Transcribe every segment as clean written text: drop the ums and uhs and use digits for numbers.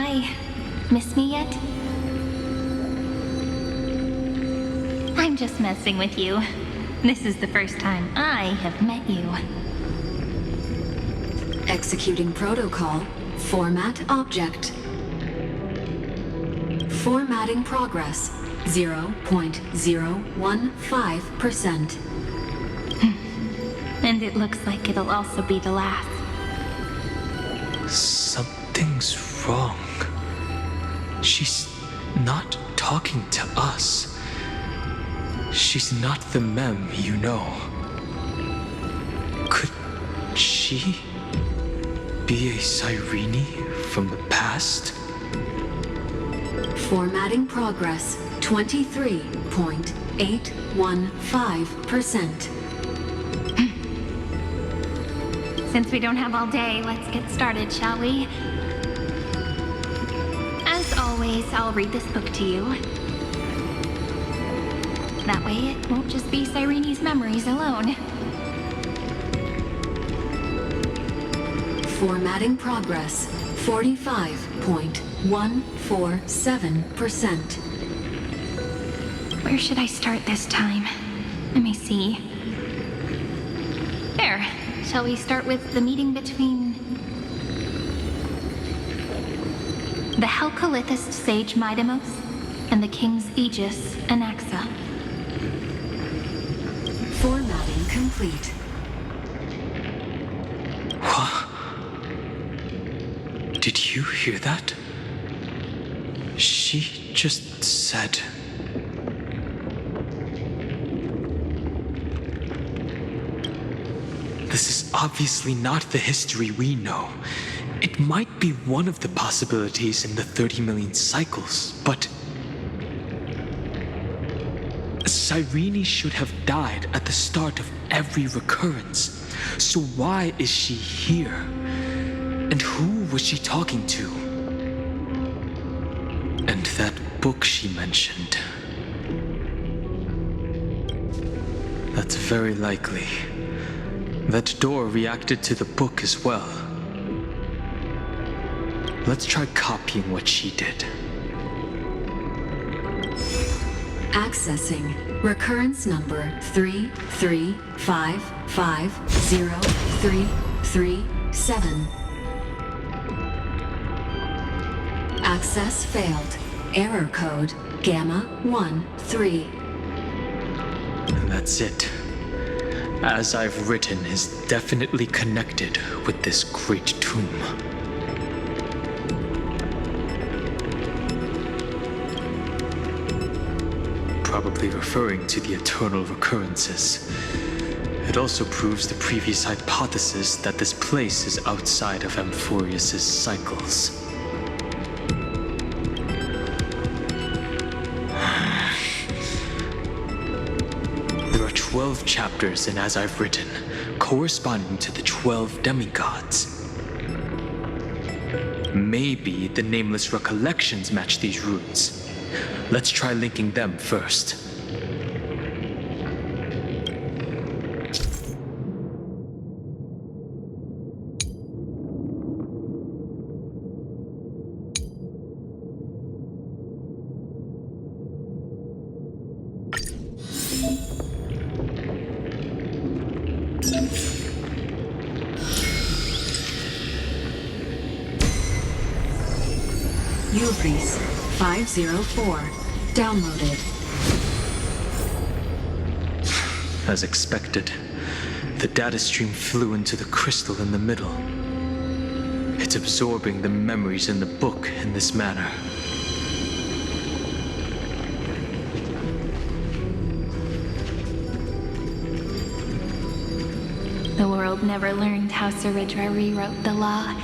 Hi. Miss me yet? I'm just messing with you. This is the first time I have met you. Executing protocol. Format object. Formatting progress. 0.015%. And it looks like it'll also be the last. Something's wrong. She's not talking to us. She's not the mem you know. Could she be a Cyrene from the past? Formatting progress. 23.815%. Since we don't have all day, let's get started, shall we? As always, I'll read this book to you. That way it won't just be Cyrene's memories alone. Formatting progress. 45.147%. Where should I start this time? Let me see. There. Shall we start with the meeting between the Helcolithist sage Midamos and the king's aegis, Anaxa? Formatting complete. What? Did you hear that? She just said... This is obviously not the history we know. It might be one of the possibilities in the 30 million cycles, but... Cyrene should have died at the start of every recurrence. So why is she here? And who was she talking to? And that book she mentioned. That's very likely. That door reacted to the book as well. Let's try copying what she did. Accessing recurrence number 335503337. Access failed. Error code Gamma 13. And that's it. As I've written is definitely connected with this great tomb. Probably referring to the eternal recurrences. It also proves the previous hypothesis that this place is outside of Amphorius's cycles. There are 12 chapters in As I've Written, corresponding to the 12 demigods. Maybe the nameless recollections match these runes. Let's try linking them first. Ubris 504. Downloaded. As expected, the data stream flew into the crystal in the middle. It's absorbing the memories in the book in this manner. The world never learned how Saridra rewrote the law,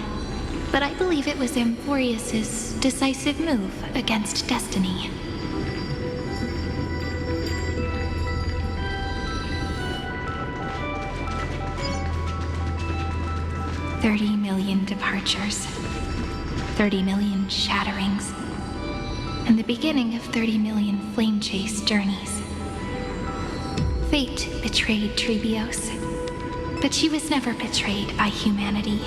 but I believe it was Amphorius's decisive move against destiny. $30 million departures, 30 million shatterings, and the beginning of 30 million flame chase journeys. Fate betrayed Trebios, but she was never betrayed by humanity.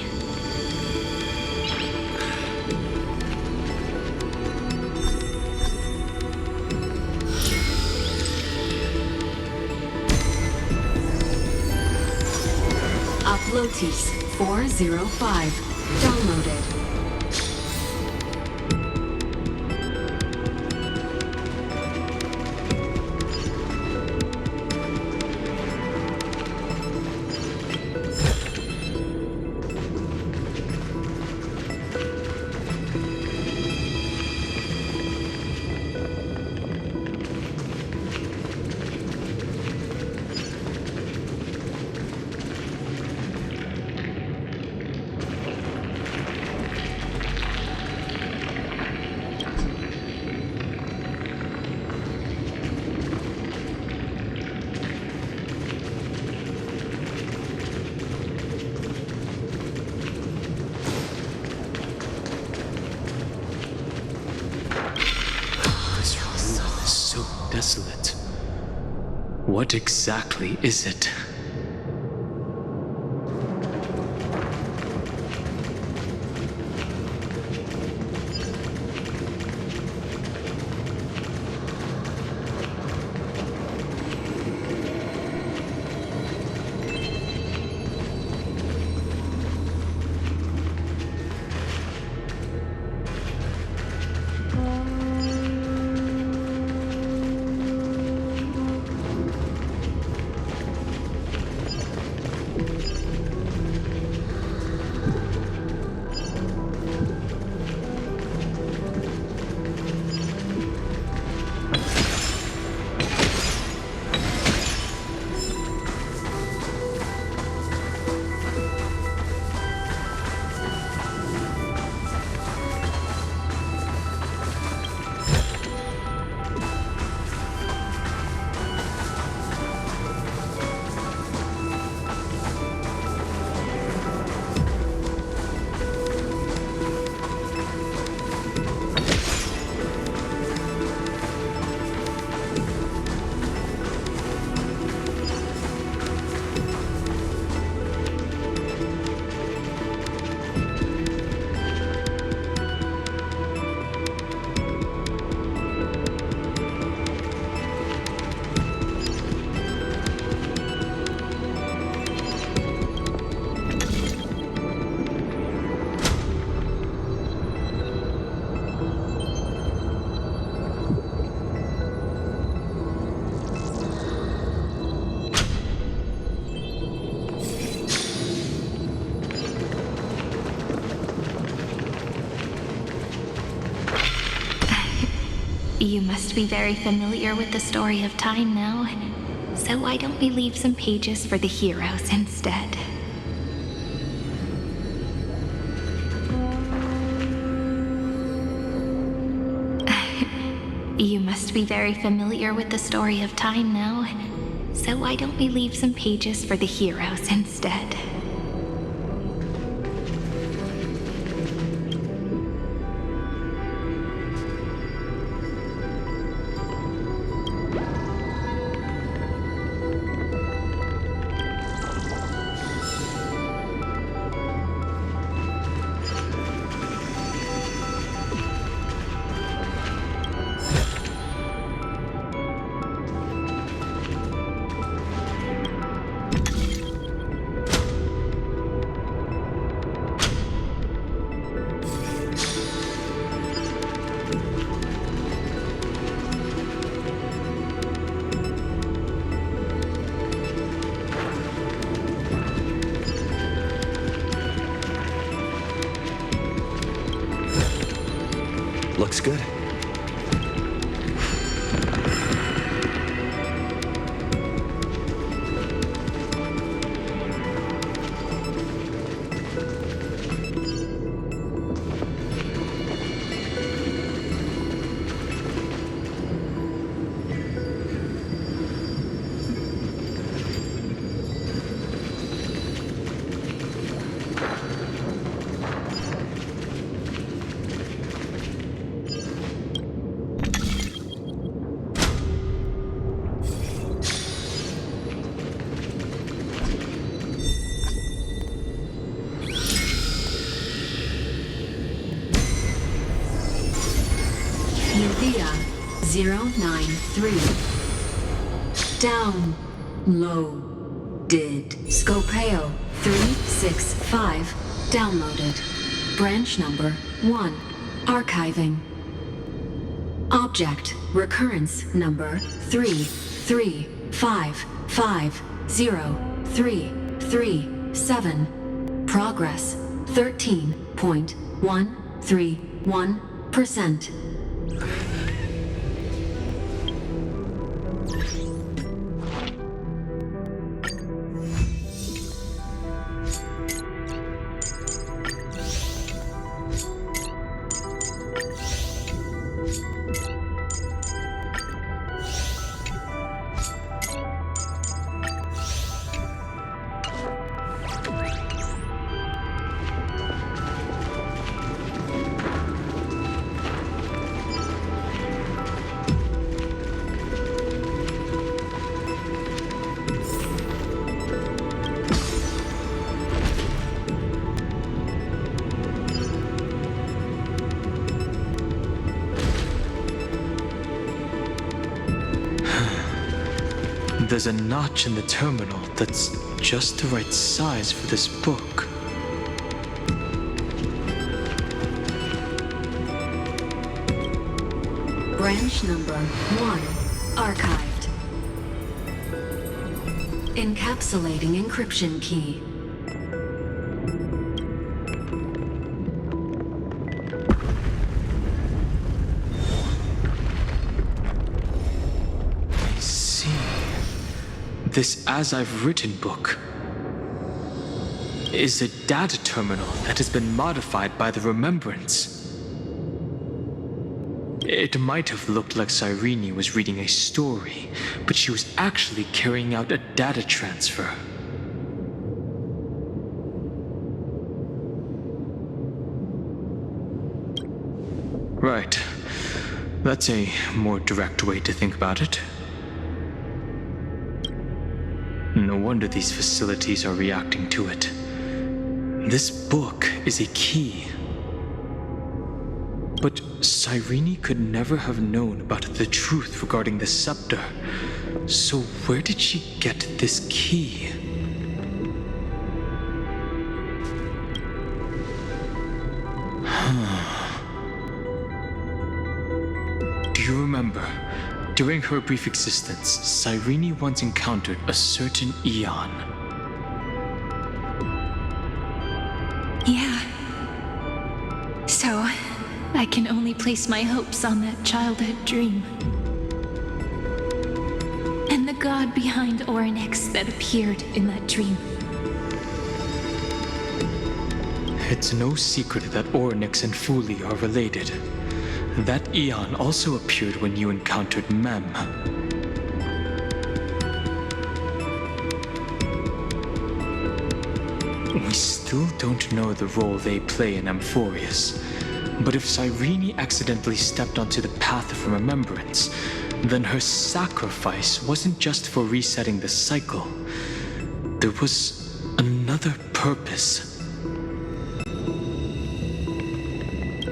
Mantis 405. Downloaded. Desolate. What exactly is it? You must be very familiar with the story of time now, so why don't we leave some pages for the heroes instead? You must be very familiar with the story of time now, so why don't we leave some pages for the heroes instead? Looks good. Uvia 093. Down low. Did Scopeo 365 downloaded. Branch number 1. Archiving. Object recurrence number 335503337. Progress 13.131%. There's a notch in the terminal that's just the right size for this book. Branch number 1. Archived. Encapsulating encryption key. This As I've Written book is a data terminal that has been modified by the Remembrance. It might have looked like Cyrene was reading a story, but she was actually carrying out a data transfer. Right. That's a more direct way to think about it. No wonder these facilities are reacting to it. This book is a key. But Cyrene could never have known about the truth regarding the scepter. So where did she get this key? Do you remember? During her brief existence, Cyrene once encountered a certain Eon. Yeah. So, I can only place my hopes on that childhood dream. And the god behind Orynyx that appeared in that dream. It's no secret that Orynyx and Fuli are related. That Eon also appeared when you encountered Mem. We still don't know the role they play in Amphorius, but if Cyrene accidentally stepped onto the path of remembrance, then her sacrifice wasn't just for resetting the cycle. There was another purpose.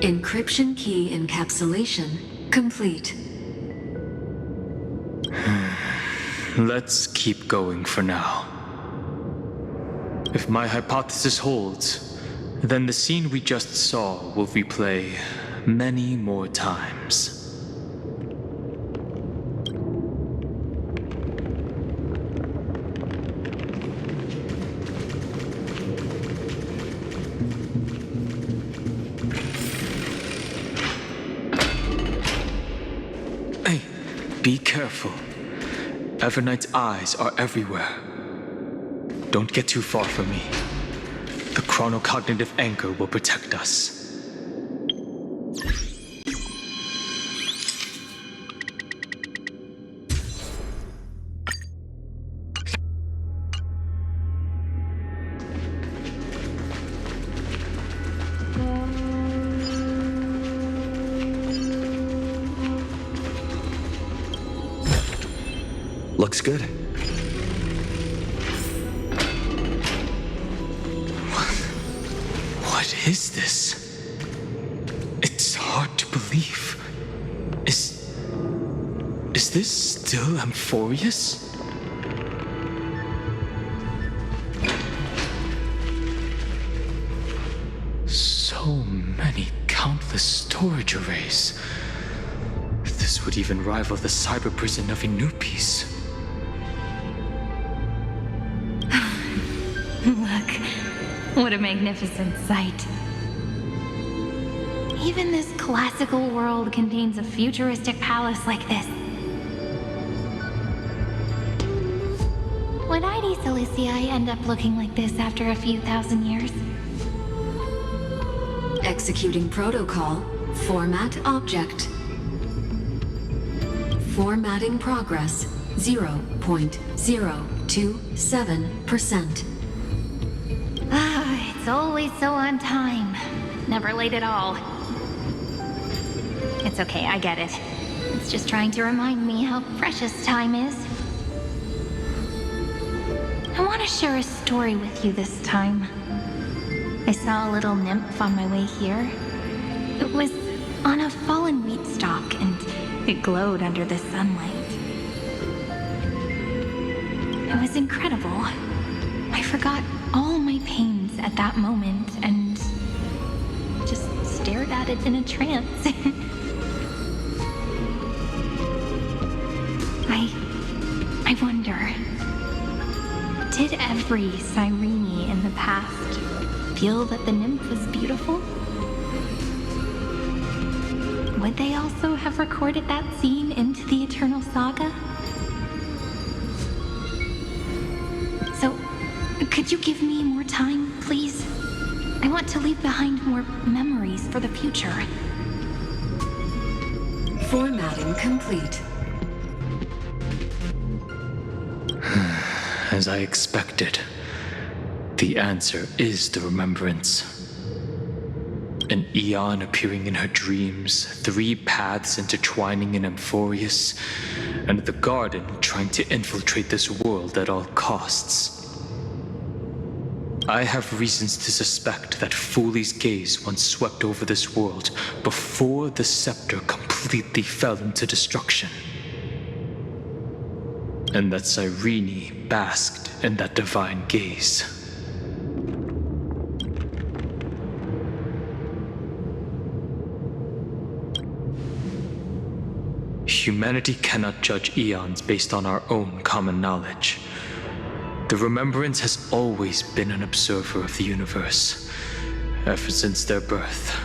Encryption key encapsulation complete. Let's keep going for now. If my hypothesis holds, then the scene we just saw will replay many more times. Hey, be careful. Evernight's eyes are everywhere. Don't get too far from me. The chronocognitive anchor will protect us. Looks good. What is this? It's hard to believe. Is this still Amphorius? So many countless storage arrays. This would even rival the cyber prison of Inupis. Look, what a magnificent sight. Even this classical world contains a futuristic palace like this. Would ID Silicii end up looking like this after a few thousand years? Executing protocol. Format object. Formatting progress 0.027%. Ah, it's always so on time. Never late at all. It's okay, I get it. It's just trying to remind me how precious time is. I want to share a story with you this time. I saw a little nymph on my way here. It was on a fallen wheat stalk, and it glowed under the sunlight. It was incredible. I forgot all my pains at that moment and just stared at it in a trance. I wonder, did every Cyrene in the past feel that the nymph was beautiful? Would they also have recorded that scene into the Eternal Saga? So, could you give me more time, please? I want to leave behind more memories for the future. Formatting complete. As I expected, the answer is the remembrance. An eon appearing in her dreams, 3 paths intertwining in Amphorius, and the garden trying to infiltrate this world at all costs. I have reasons to suspect that Fooley's gaze once swept over this world before the scepter completely fell into destruction. And that Cyrene basked in that divine gaze. Humanity cannot judge eons based on our own common knowledge. The Remembrance has always been an observer of the universe, ever since their birth.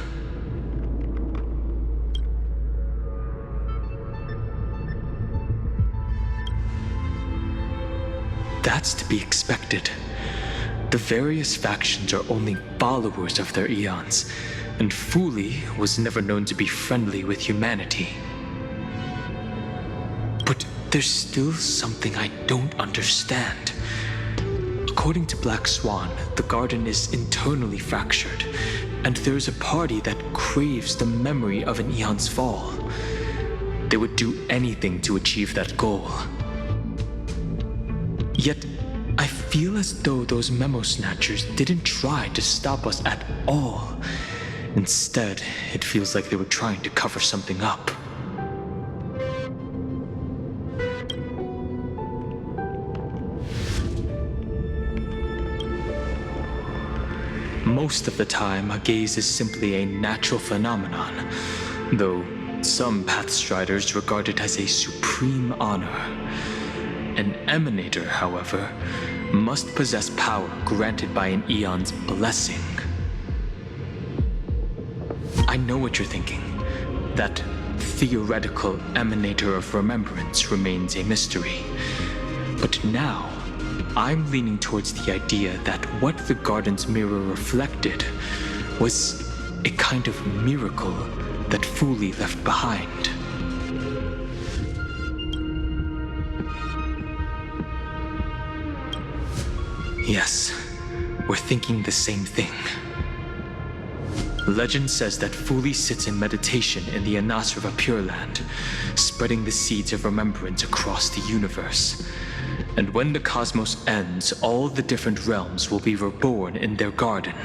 That's to be expected. The various factions are only followers of their eons, and Fooley was never known to be friendly with humanity. But there's still something I don't understand. According to Black Swan, the garden is internally fractured, and there's a party that craves the memory of an eon's fall. They would do anything to achieve that goal. Yet, I feel as though those memo snatchers didn't try to stop us at all. Instead, it feels like they were trying to cover something up. Most of the time, a gaze is simply a natural phenomenon, though some Pathstriders regard it as a supreme honor. An emanator, however, must possess power granted by an eon's blessing. I know what you're thinking. That theoretical emanator of remembrance remains a mystery. But now, I'm leaning towards the idea that what the garden's mirror reflected was a kind of miracle that Fooley left behind. Yes, we're thinking the same thing. Legend says that Fooley sits in meditation in the Anasrava Pure Land, spreading the seeds of remembrance across the universe. And when the cosmos ends, all the different realms will be reborn in their garden.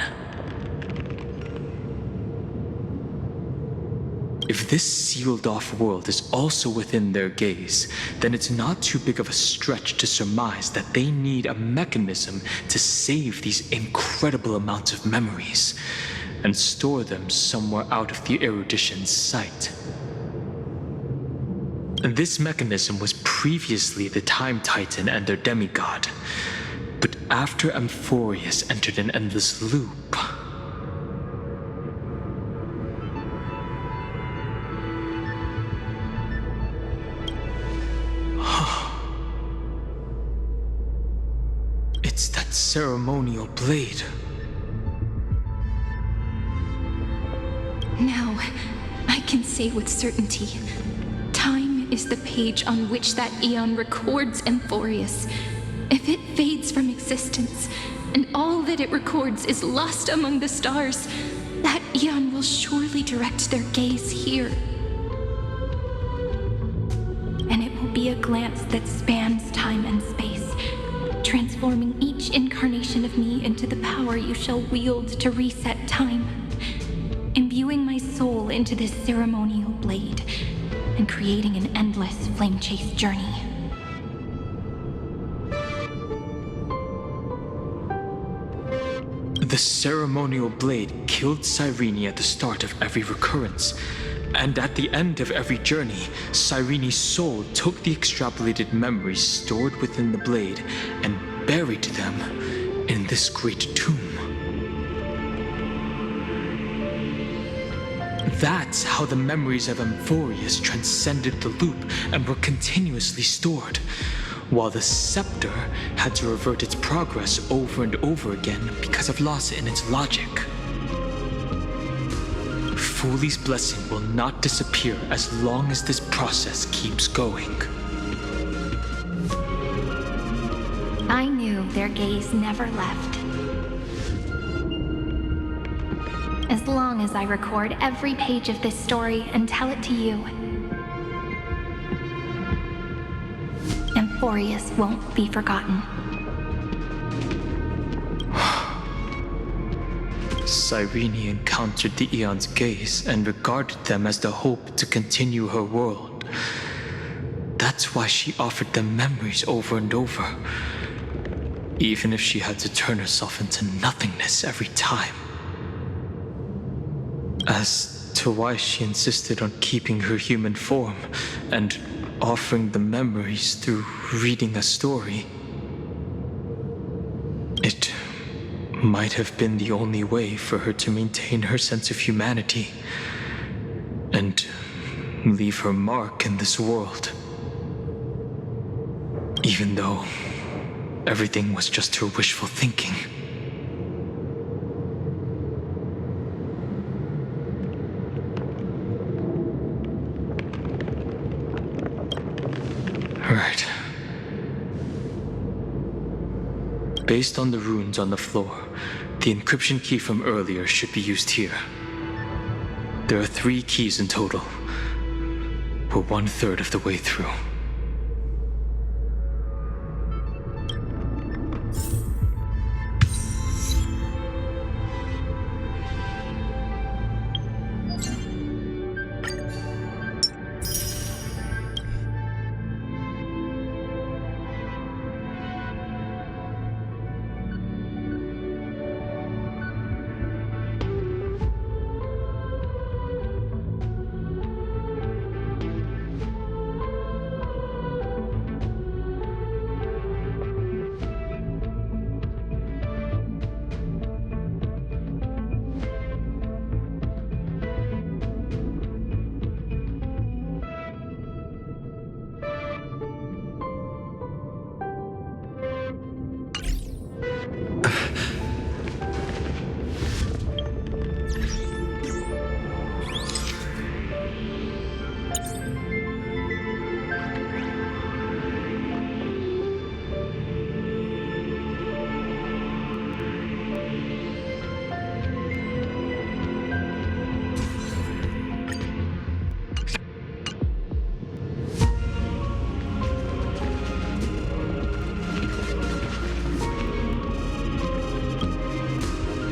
If this sealed-off world is also within their gaze, then it's not too big of a stretch to surmise that they need a mechanism to save these incredible amounts of memories. and store them somewhere out of the erudition's sight. This mechanism was previously the Time Titan and their demigod, but after Amphorius entered an endless loop, it's that ceremonial blade. Now, I can say with certainty, time is the page on which that eon records Amphorius. If it fades from existence, and all that it records is lost among the stars, that eon will surely direct their gaze here. And it will be a glance that spans time and space, transforming each incarnation of me into the power you shall wield to reset time, imbuing my soul into this ceremonial blade, and creating an endless flame chase journey. The ceremonial blade killed Cyrene at the start of every recurrence, and at the end of every journey, Cyrene's soul took the extrapolated memories stored within the blade and buried them in this great tomb. That's how the memories of Amphorius transcended the loop and were continuously stored, while the scepter had to revert its progress over and over again because of loss in its logic. Fuli's blessing will not disappear as long as this process keeps going. I knew their gaze never left. As long as I record every page of this story and tell it to you, Amphorius won't be forgotten. Cyrene encountered the Eon's gaze and regarded them as the hope to continue her world. That's why she offered them memories over and over, even if she had to turn herself into nothingness every time. As to why she insisted on keeping her human form and offering the memories through reading a story, it might have been the only way for her to maintain her sense of humanity and leave her mark in this world. Even though everything was just her wishful thinking. Right. Based on the runes on the floor, the encryption key from earlier should be used here. There are 3 keys in total. We're 1/3 of the way through.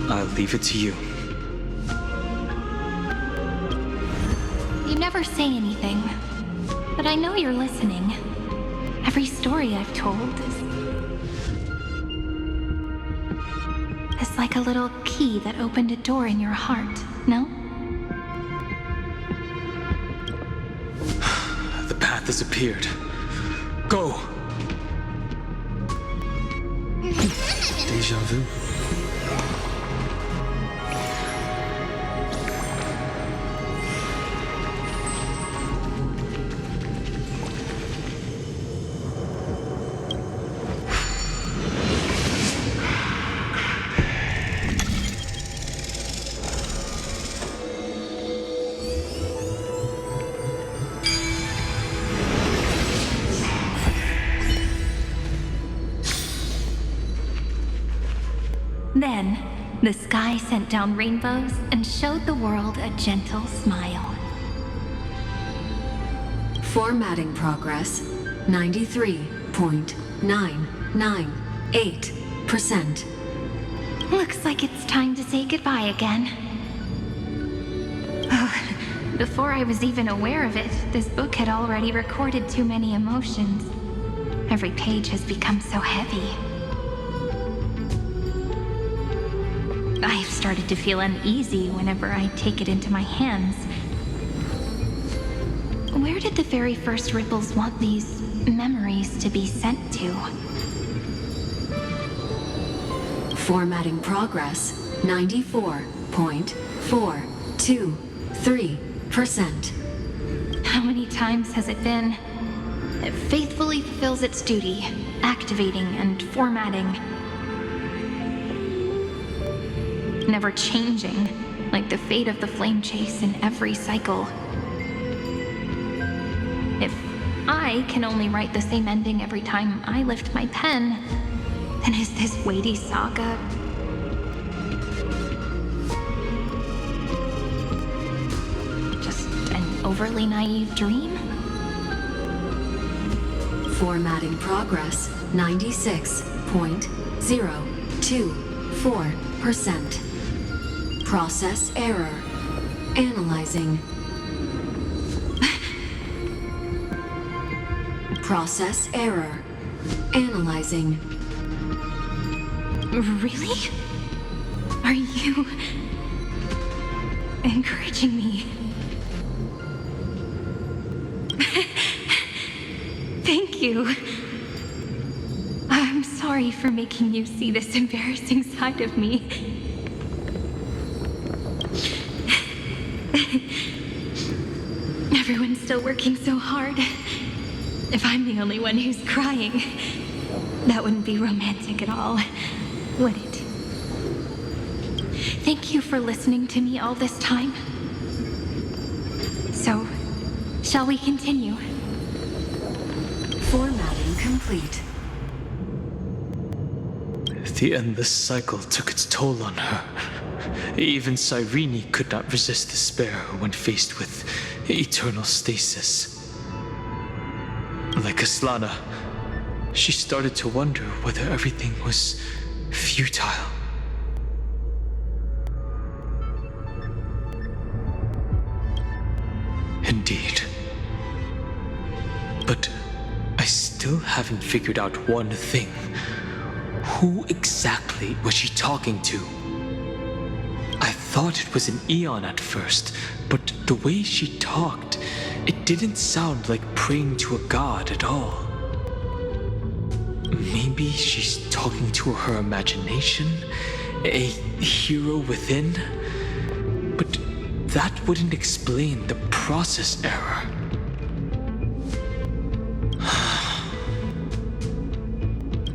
I'll leave it to you. You never say anything, but I know you're listening. Every story I've told has It's like a little key that opened a door in your heart, no? The path has appeared. Go! Deja vu. Then, the sky sent down rainbows and showed the world a gentle smile. Formatting progress 93.998%. Looks like it's time to say goodbye again. Before I was even aware of it, this book had already recorded too many emotions. Every page has become so heavy. I've started to feel uneasy whenever I take it into my hands. Where did the very first ripples want these memories to be sent to? Formatting progress 94.423%. How many times has it been? It faithfully fulfills its duty, activating and formatting. Never changing, like the fate of the flame chase in every cycle. If I can only write the same ending every time I lift my pen, then is this weighty saga just an overly naive dream? Formatting progress 96.024%. Process error. Analyzing. Process error. Analyzing. Really? Are you encouraging me? Thank you. I'm sorry for making you see this embarrassing side of me. Everyone's still working so hard. If I'm the only one who's crying, that wouldn't be romantic at all, would it? Thank you for listening to me all this time. So, shall we continue? Formatting complete. The endless cycle took its toll on her. Even Cyrene could not resist despair when faced with eternal stasis. Like Aslana, she started to wonder whether everything was futile. Indeed. But I still haven't figured out one thing. Who exactly was she talking to? I thought it was an Eon at first, but the way she talked, it didn't sound like praying to a god at all. Maybe she's talking to her imagination, a hero within, but that wouldn't explain the process error.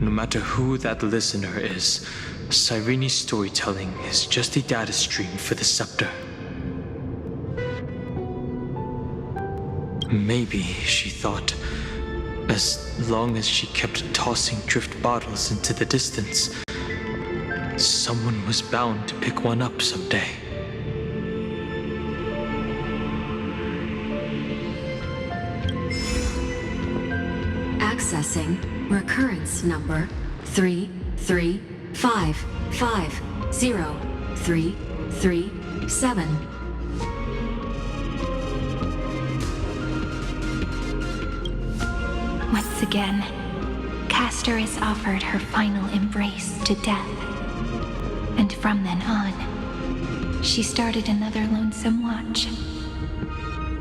No matter who that listener is, Cyrene's storytelling is just a data stream for the scepter. Maybe, she thought, as long as she kept tossing drift bottles into the distance, someone was bound to pick one up someday. Accessing recurrence number 335503337. Once again, Castor is offered her final embrace to death. And from then on, she started another lonesome watch.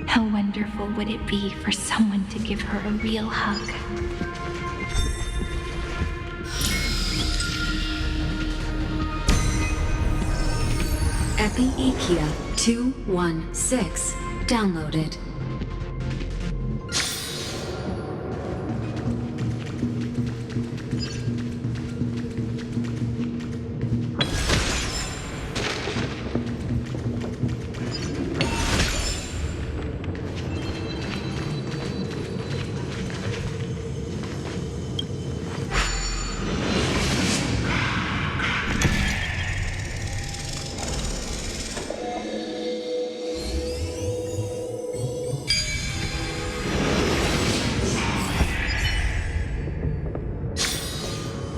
How wonderful would it be for someone to give her a real hug? Epi-Ikia 216 downloaded.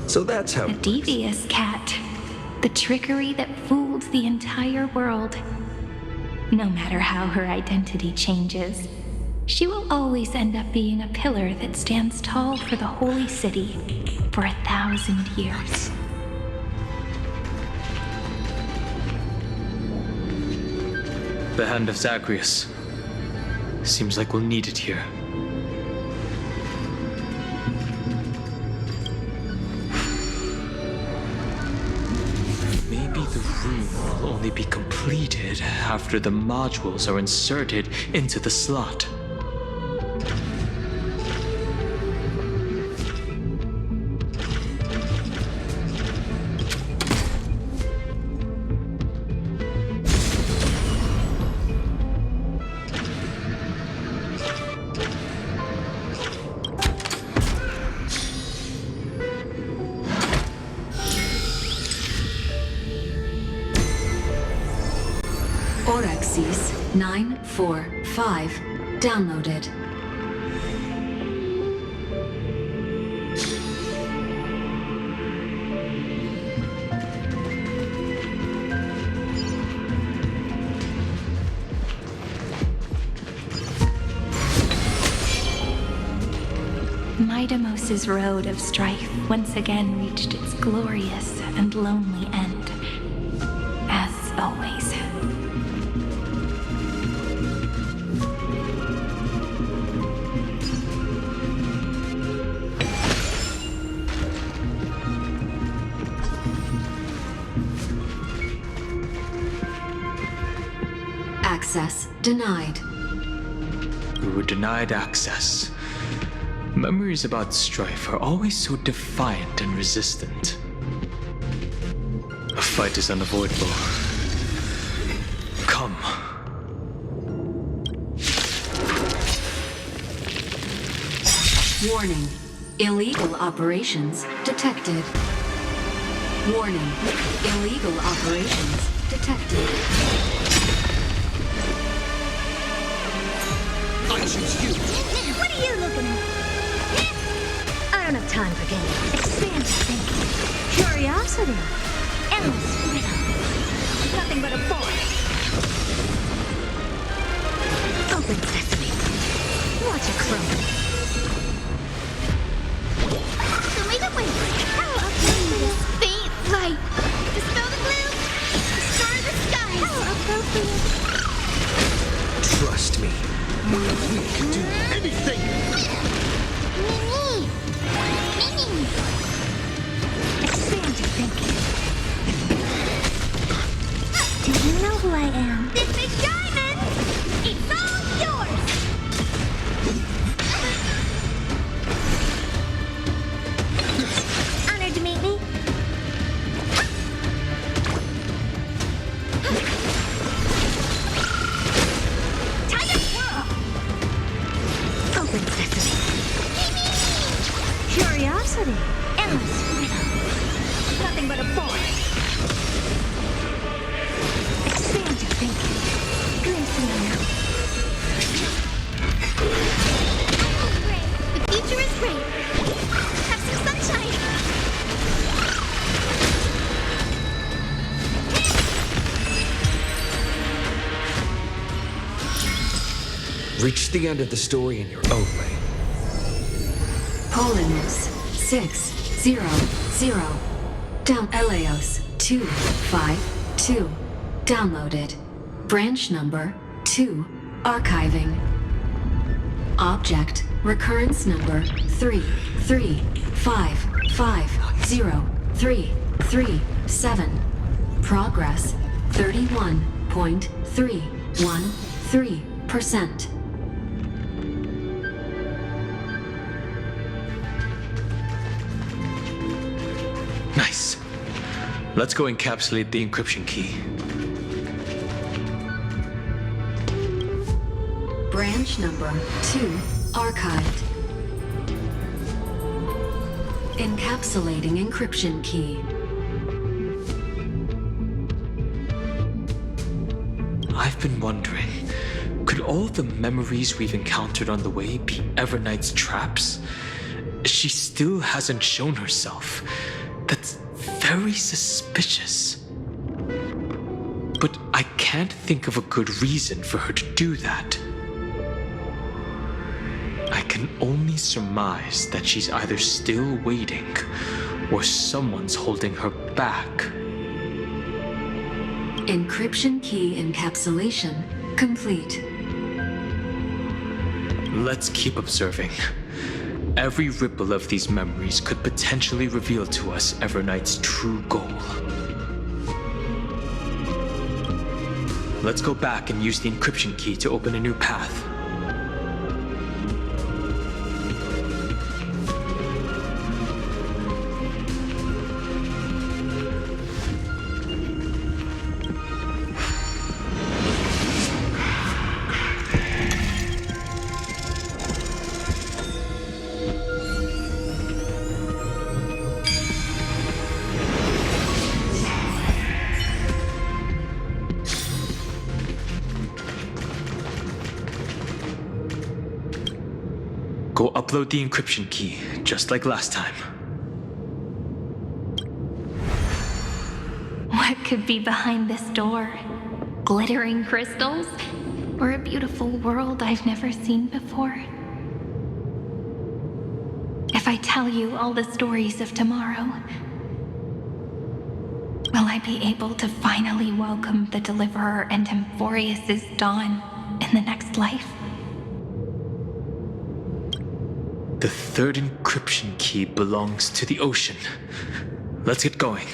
So that's how. A devious cat. The trickery that fooled the entire world. No matter how her identity changes, she will always end up being a pillar that stands tall for the holy city for 1,000 years. The hand of Zagreus. Seems like we'll need it here. Maybe the room will only be completed after the modules are inserted into the slot. Orexis 945 downloaded. Midamos's road of strife once again reached its glorious and lonely end. As always. Access denied. We were denied access. Memories about strife are always so defiant and resistant. A fight is unavoidable. Come. Warning. Illegal operations detected. Warning. Illegal operations detected. I choose you. What are you looking at? I don't have time for games. Expand your thinking. Curiosity. Endless freedom. Nothing but a force. Open sesame. Watch it crumble. Show me the way. How appropriate. Faint light. Dispel the gloom. Destroy the skies. How appropriate. Trust me. We can do anything. Mimi! Mimi! Expand your thinking. Do you know who I am? This is Diamond! It's all yours! Honored to meet me. Tiger Swirl! Open sesame. Curiosity. Endless freedom. Nothing but a force. Expand your thinking. Glimpse in the night. Great. The future is great. Have some sunshine. Reach the end of the story in your own way. Polymus 600 down Eleos 252. Downloaded. Branch number 2. Archiving. Object recurrence number 3355037. Progress 31.313%. Nice. Let's go encapsulate the encryption key. Branch number 2 archived. Encapsulating encryption key. I've been wondering, could all the memories we've encountered on the way be Evernight's traps? She still hasn't shown herself. That's very suspicious. But I can't think of a good reason for her to do that. I can only surmise that she's either still waiting or someone's holding her back. Encryption key encapsulation complete. Let's keep observing. Every ripple of these memories could potentially reveal to us Evernight's true goal. Let's go back and use the encryption key to open a new path. Go upload the encryption key, just like last time. What could be behind this door? Glittering crystals? Or a beautiful world I've never seen before? If I tell you all the stories of tomorrow, will I be able to finally welcome the Deliverer and Amphorius's dawn in the next life? The third encryption key belongs to the ocean. Let's get going.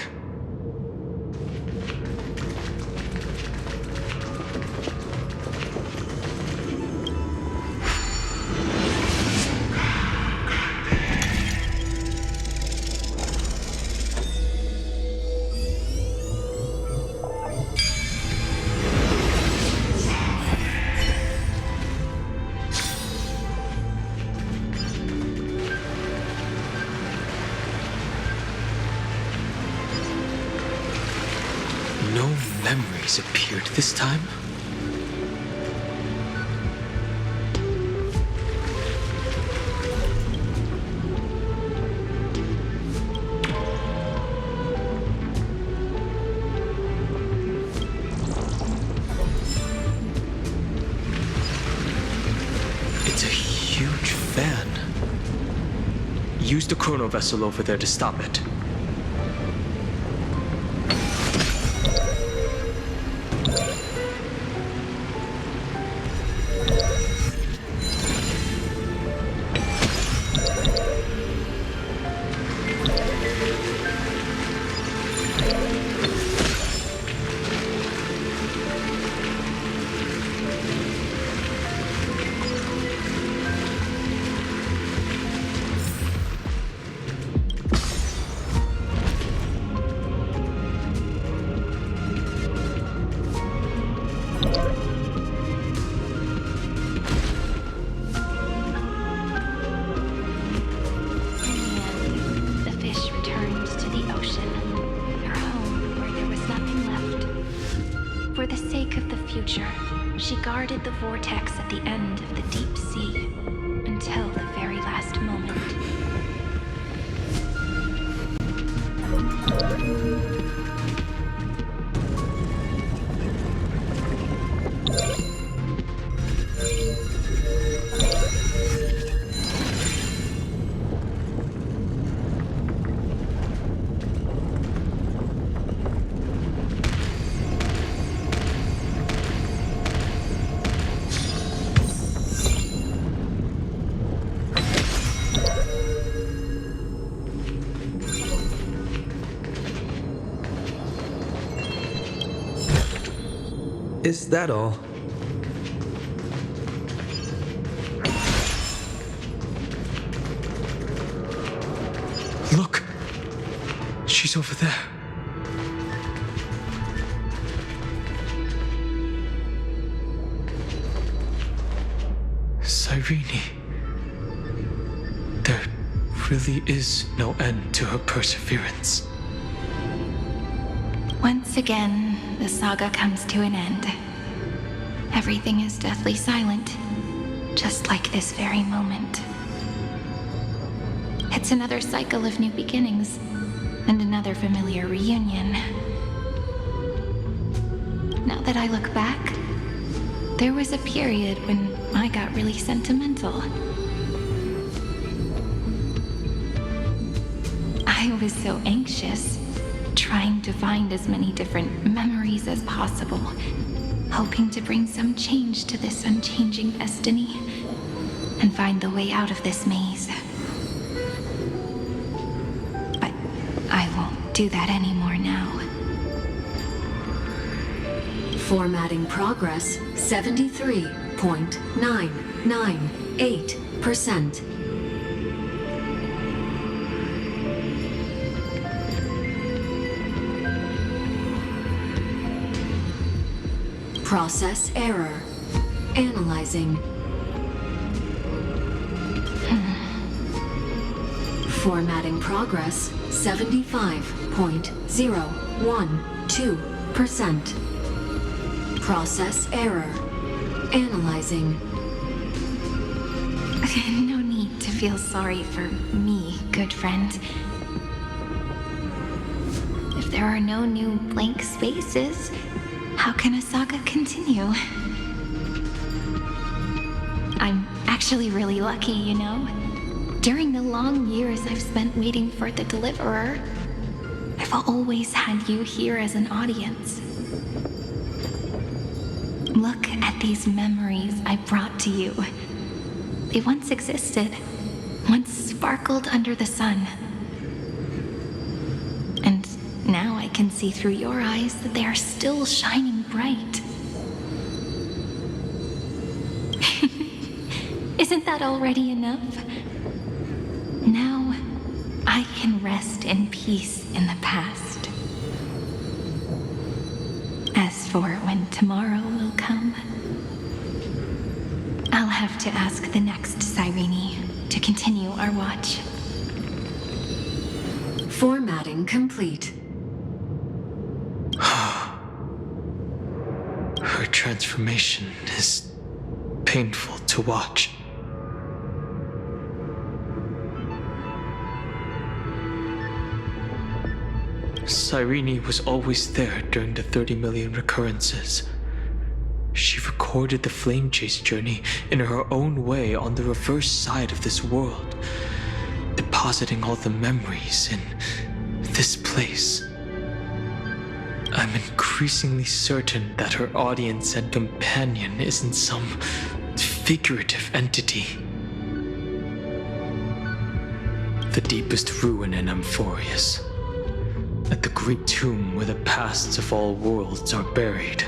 No memories appeared this time. It's a huge fan. Use the chrono vessel over there to stop it. For the sake of the future, she guarded the vortex at the end of the deep sea until the very last moment. Is that all? Look! She's over there. Cyrene. There really is no end to her perseverance. Once again, the saga comes to an end. Everything is deathly silent, just like this very moment. It's another cycle of new beginnings, and another familiar reunion. Now that I look back, there was a period when I got really sentimental. I was so anxious, trying to find as many different memories as possible, hoping to bring some change to this unchanging destiny, and find the way out of this maze. But I won't do that anymore now. Formatting progress 73.998%. Process error. Analyzing. Formatting progress 75.012%. Process error. Analyzing. No need to feel sorry for me, good friend. If there are no new blank spaces, how can a saga continue? I'm actually really lucky, you know? During the long years I've spent waiting for the deliverer, I've always had you here as an audience. Look at these memories I brought to you. They once existed, once sparkled under the sun. And now I can see through your eyes that they are still shining bright. Isn't that already enough? Now I can rest in peace in the past. As for when tomorrow will come, I'll have to ask the next Cyrene to continue our watch. Formatting complete. Her transformation is painful to watch. Cyrene was always there during the 30 million recurrences. She recorded the flame chase journey in her own way on the reverse side of this world, depositing all the memories in this place. I'm increasingly certain that her audience and companion isn't some figurative entity. The deepest ruin in Amphorius, at the great tomb where the pasts of all worlds are buried.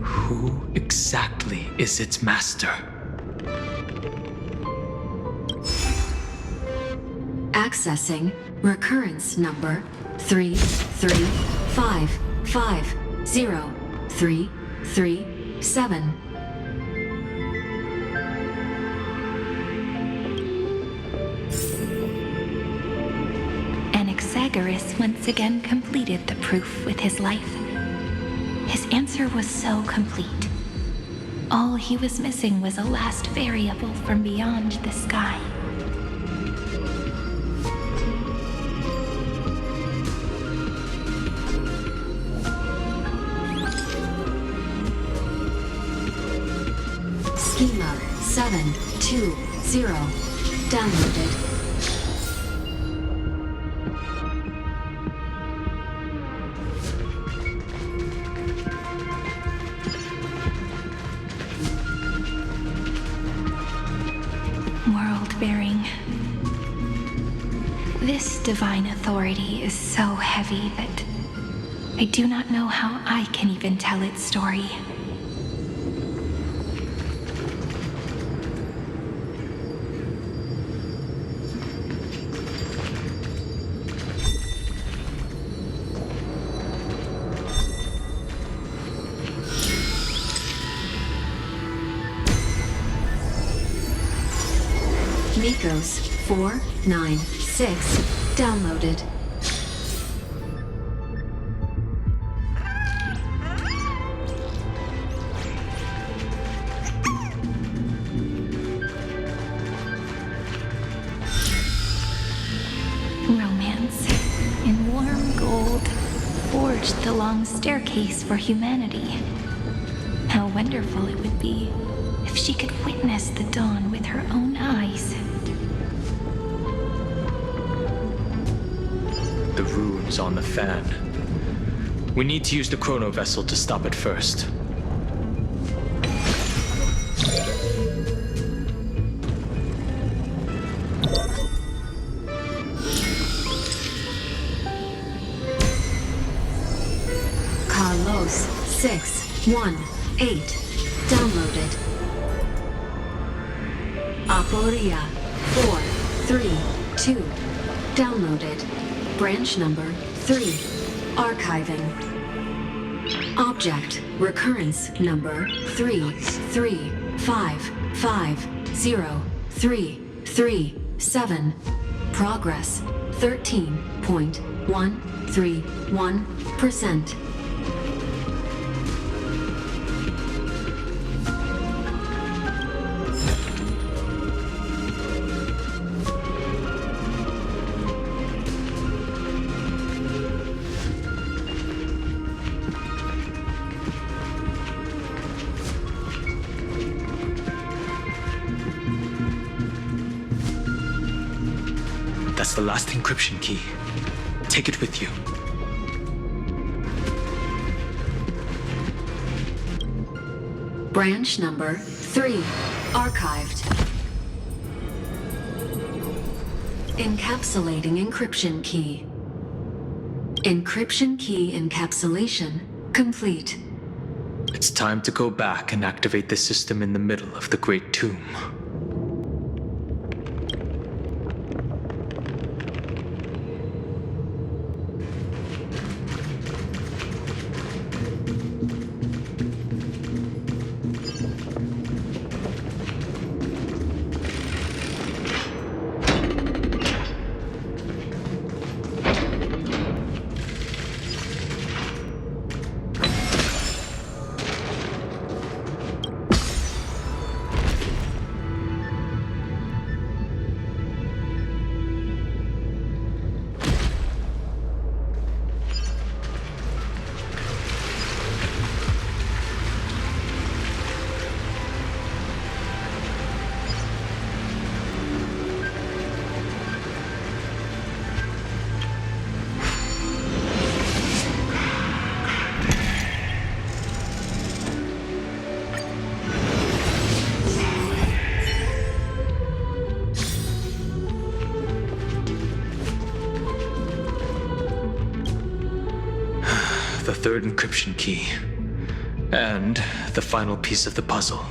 Who exactly is its master? Accessing recurrence number 335503337. Anaxagoras once again completed the proof with his life. His answer was so complete. All he was missing was a last variable from beyond the sky. Schema 720. Downloaded. bearing. This divine authority is so heavy that I do not know how I can even tell its story. Nikos 496 downloaded. Romance in warm gold forged the long staircase for humanity. How wonderful it would be if she could witness the dawn with her own eyes. The runes on the fan. We need to use the chrono vessel to stop it first. Carlos 618 downloaded. Aporia 432 downloaded. Branch number 3 archiving. Object recurrence number 335503337. Progress 13.131%. That's the last encryption key. Take it with you. Branch number 3 archived. Encapsulating encryption key. Encryption key encapsulation complete. It's time to go back and activate the system in the middle of the Great Tomb. The third encryption key. And the final piece of the puzzle.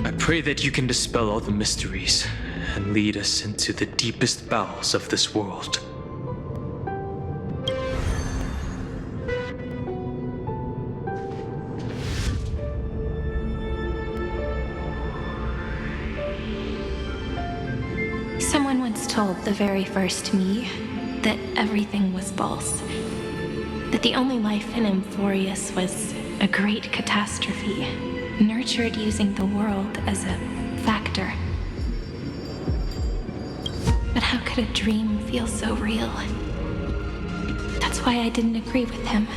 I pray that you can dispel all the mysteries and lead us into the deepest bowels of this world. Someone once told the very first me that everything was false. That the only life in Amphorius was a great catastrophe, nurtured using the world as a factor. But how could a dream feel so real? That's why I didn't agree with him.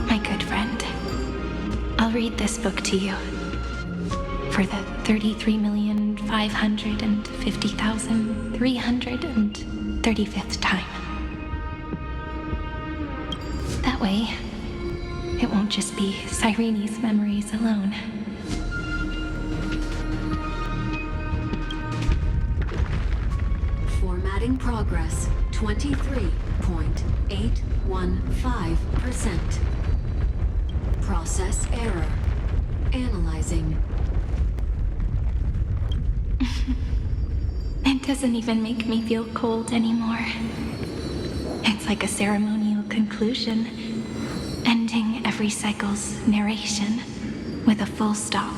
My good friend, I'll read this book to you. For the 33,550,335th time. That way, it won't just be Cyrene's memories alone. Formatting progress 23.815%. Process error. Analyzing. It doesn't even make me feel cold anymore. It's like a ceremonial conclusion, ending every cycle's narration with a full stop.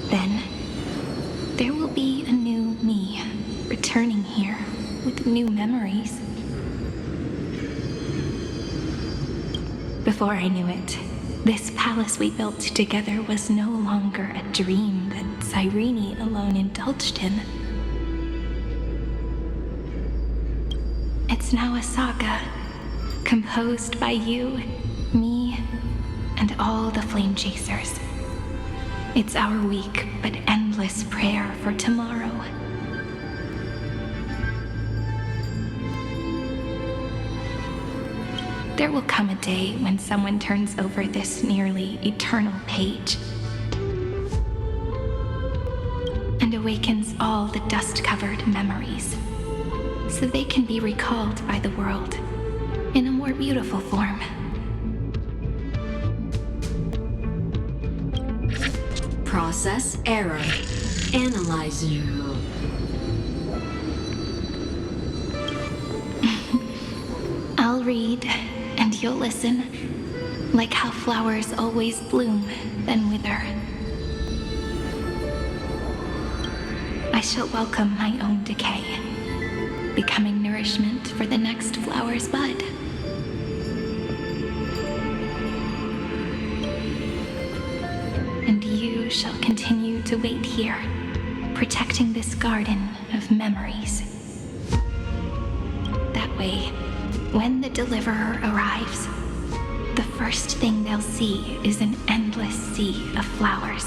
Then, there will be a new me returning here with new memories. Before I knew it, this palace we built together was no longer a dream that Cyrene alone indulged in. It's now a saga, composed by you, me, and all the flame chasers. It's our weak but endless prayer for tomorrow. There will come a day when someone turns over this nearly eternal page and awakens all the dust-covered memories, so they can be recalled by the world in a more beautiful form. Process error. Analyze you. I'll read, and you'll listen, like how flowers always bloom, then wither. I shall welcome my own decay, becoming nourishment for the next flower's bud. And you shall continue to wait here, protecting this garden of memories. That way, when the deliverer arrives, the first thing they'll see is an endless sea of flowers.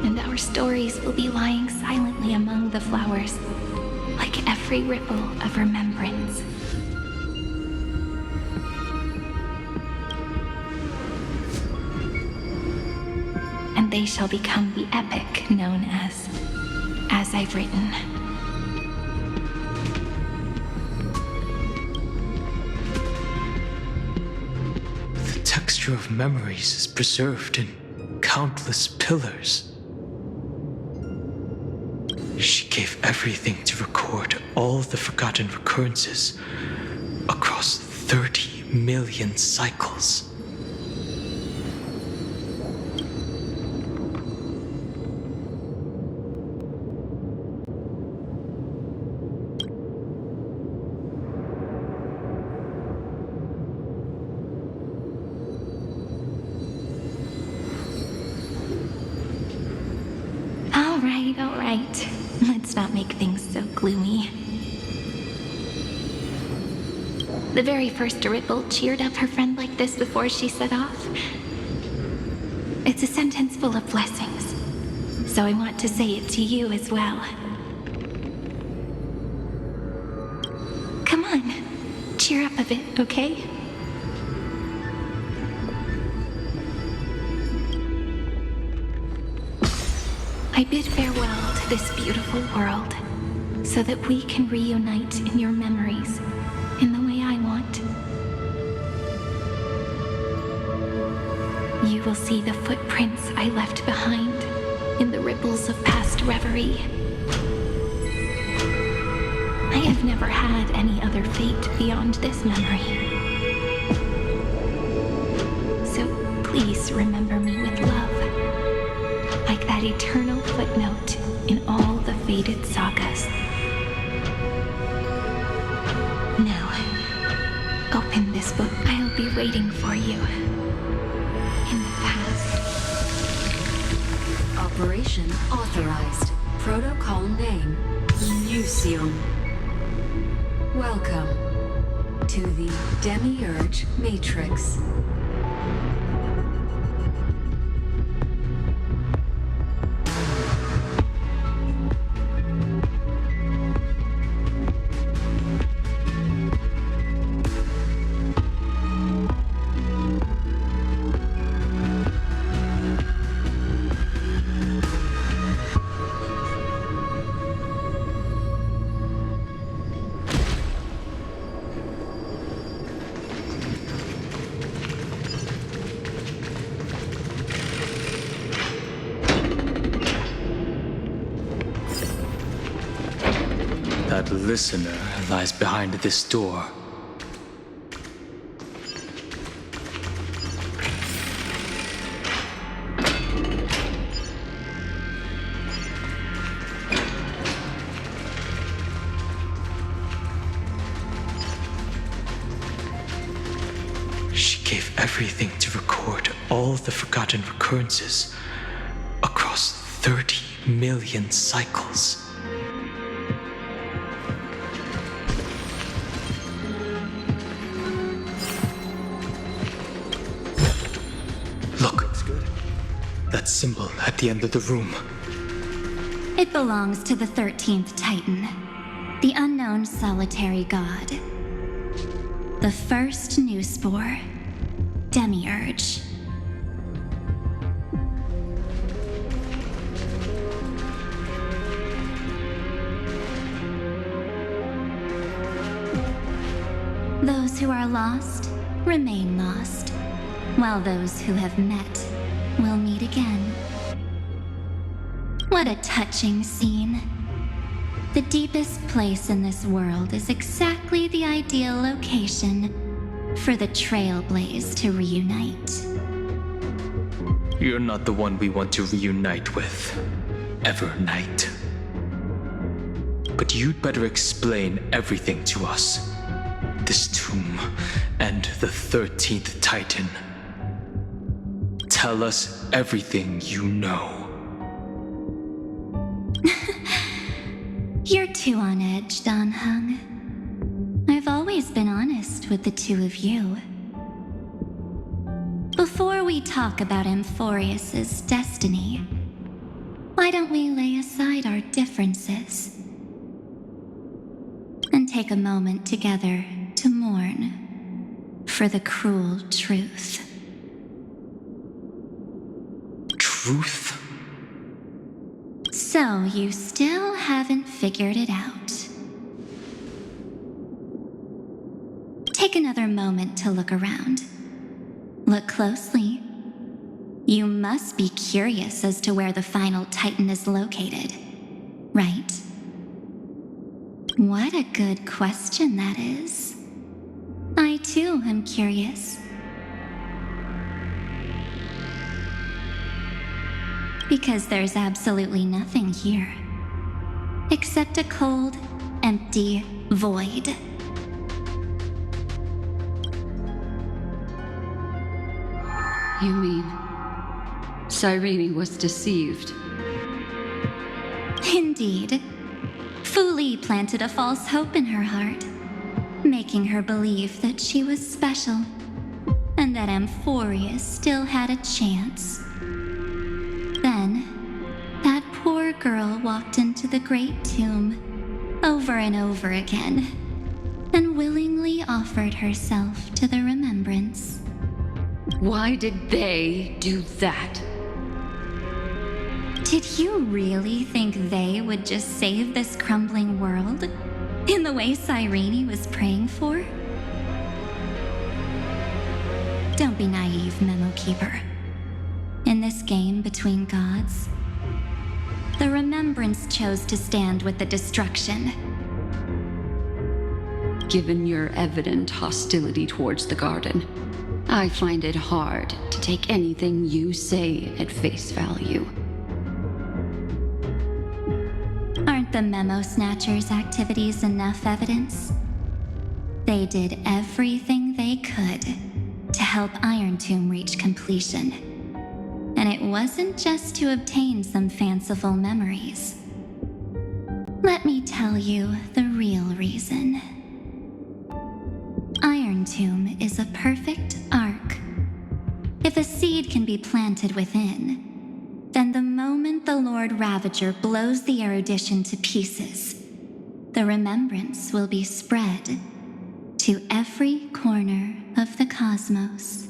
And our stories will be lying silently among the flowers, like every ripple of remembrance. And they shall become the epic known as I've Written. The texture of memories is preserved in countless pillars. She gave everything to record all the forgotten recurrences across 30 million cycles. All right. Let's not make things so gloomy. The very first Ripple cheered up her friend like this before she set off. It's a sentence full of blessings, so I want to say it to you as well. Come on, cheer up a bit, okay? I bid farewell to this beautiful world, so that we can reunite in your memories in the way I want. You will see the footprints I left behind in the ripples of past reverie. I have never had any other fate beyond this memory. So please remember me with love, like that eternal footnote in all the faded sagas. Now, open this book. I'll be waiting for you. In the past. Operation authorized. Protocol name, Lucium. Welcome to the Demiurge Matrix. The listener lies behind this door. She gave everything to record all the forgotten recurrences across 30 million cycles. Look, that symbol at the end of the room. It belongs to the 13th Titan, the unknown solitary god. The first new spore, Demiurge. Those who are lost remain lost, while those who have met will meet again. What a touching scene. The deepest place in this world is exactly the ideal location for the Trailblaze to reunite. You're not the one we want to reunite with, Evernight. But you'd better explain everything to us. This tomb and the 13th Titan. Tell us everything you know. You're too on edge, Don Hung. I've always been honest with the two of you. Before we talk about Amphorius's destiny, why don't we lay aside our differences and take a moment together to mourn for the cruel truth? Truth? So you still haven't figured it out. Take another moment to look around. Look closely. You must be curious as to where the final Titan is located, right? What a good question that is. I too am curious. Because there's absolutely nothing here, except a cold, empty void. You mean Cyrene was deceived? Indeed. Fu Li planted a false hope in her heart, making her believe that she was special, and that Amphorius still had a chance. Then, that poor girl walked into the Great Tomb over and over again, and willingly offered herself to the remembrance. Why did they do that? Did you really think they would just save this crumbling world in the way Cyrene was praying for? Don't be naive, Memo Keeper. In this game between gods, the Remembrance chose to stand with the destruction. Given your evident hostility towards the garden, I find it hard to take anything you say at face value. Aren't the Memo Snatchers' activities enough evidence? They did everything they could to help Iron Tomb reach completion. And it wasn't just to obtain some fanciful memories. Let me tell you the real reason. Iron Tomb is a perfect arc. If a seed can be planted within, then the moment the Lord Ravager blows the erudition to pieces, the remembrance will be spread to every corner of the cosmos.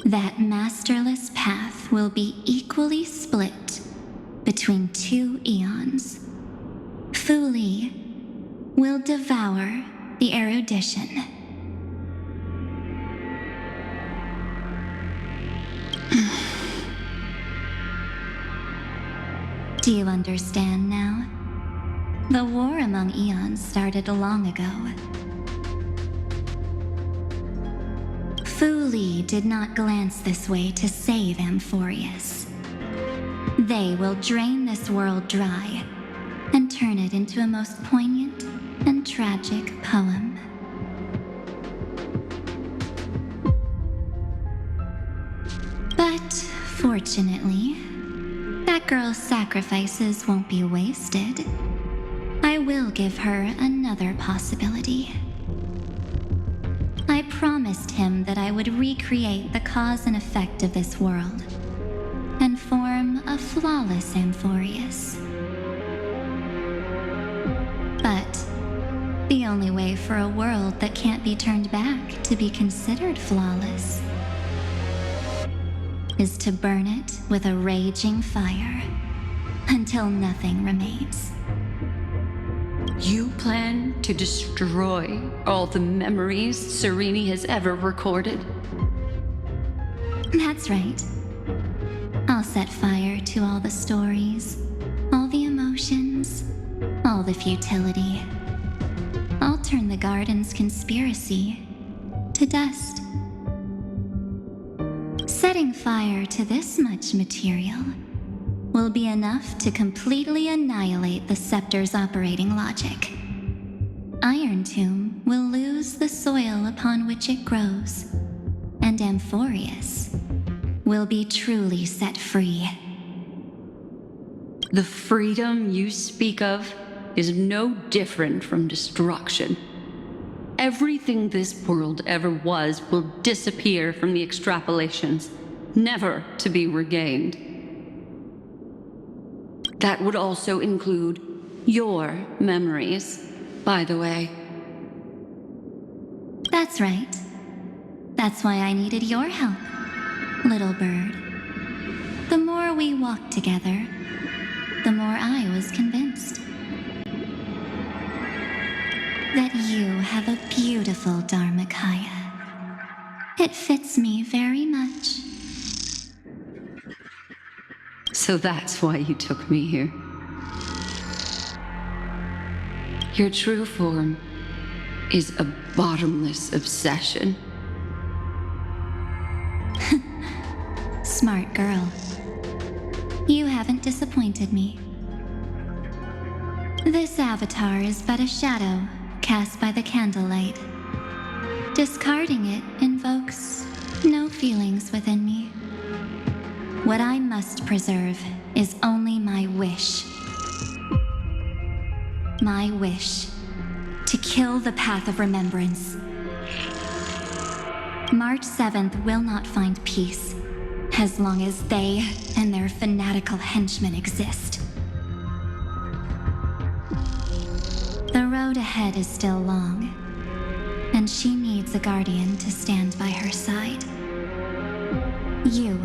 That masterless path will be equally split between two eons. Fu Li will devour the erudition. Do you understand now? The war among eons started long ago. Fu Li did not glance this way to save Amphorius. They will drain this world dry and turn it into a most poignant and tragic poem. But fortunately, that girl's sacrifices won't be wasted. I will give her another possibility. I promised him that I would recreate the cause and effect of this world and form a flawless Amphorius. But the only way for a world that can't be turned back to be considered flawless is to burn it with a raging fire until nothing remains. You plan to destroy all the memories Serene has ever recorded? That's right. I'll set fire to all the stories, all the emotions, all the futility. I'll turn the garden's conspiracy to dust. Setting fire to this much material will be enough to completely annihilate the scepter's operating logic. Iron Tomb will lose the soil upon which it grows, and Amphorius will be truly set free. The freedom you speak of is no different from destruction. Everything this world ever was will disappear from the extrapolations, never to be regained. That would also include your memories, by the way. That's right. That's why I needed your help, little bird. The more we walked together, the more I was convinced that you have a beautiful Dharmakaya. It fits me very much. So that's why you took me here. Your true form is a bottomless obsession. Smart girl. You haven't disappointed me. This avatar is but a shadow cast by the candlelight. Discarding it invokes no feelings within me. What I must preserve is only my wish. My wish to kill the Path of Remembrance. March 7th will not find peace as long as they and their fanatical henchmen exist. The road ahead is still long, and she needs a guardian to stand by her side. You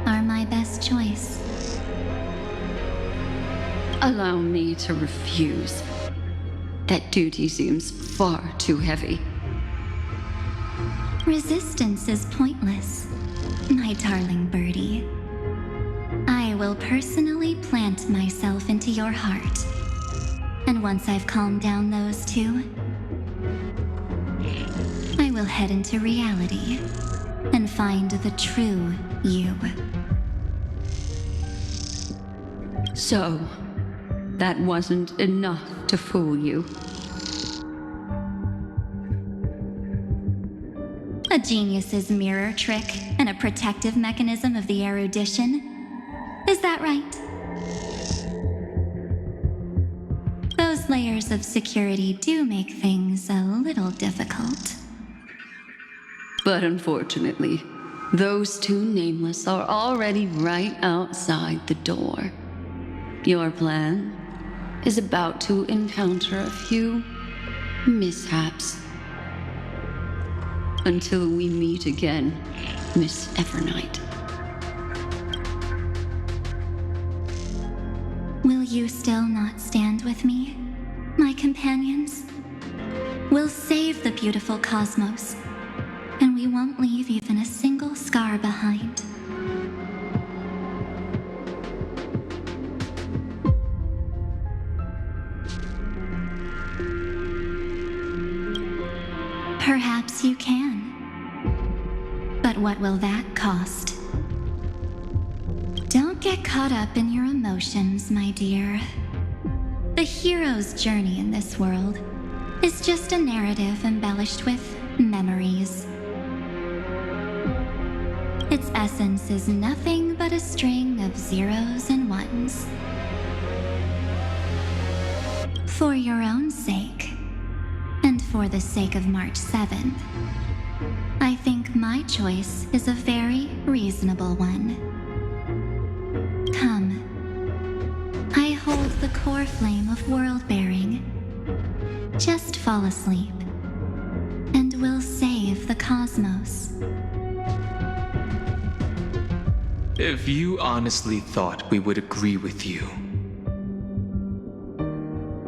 are my best choice. Allow me to refuse. That duty seems far too heavy. Resistance is pointless, my darling birdie. I will personally plant myself into your heart. And once I've calmed down those two, I will head into reality and find the true you. So, that wasn't enough to fool you. A genius's mirror trick and a protective mechanism of the erudition. Is that right? Those layers of security do make things a little difficult. But unfortunately, those two nameless are already right outside the door. Your plan is about to encounter a few mishaps. Until we meet again, Miss Evernight. Will you still not stand with me, my companions? We'll save the beautiful cosmos, and we won't leave even a single scar behind. Perhaps you can. But what will that cost? Don't get caught up in your emotions, my dear. The hero's journey in this world is just a narrative embellished with memories. Its essence is nothing but a string of zeros and ones. For your own sake, and for the sake of March 7th, I think my choice is a very reasonable one. Come. I hold the core flame of world-bearing. Just fall asleep, and we'll save the cosmos. If you honestly thought we would agree with you,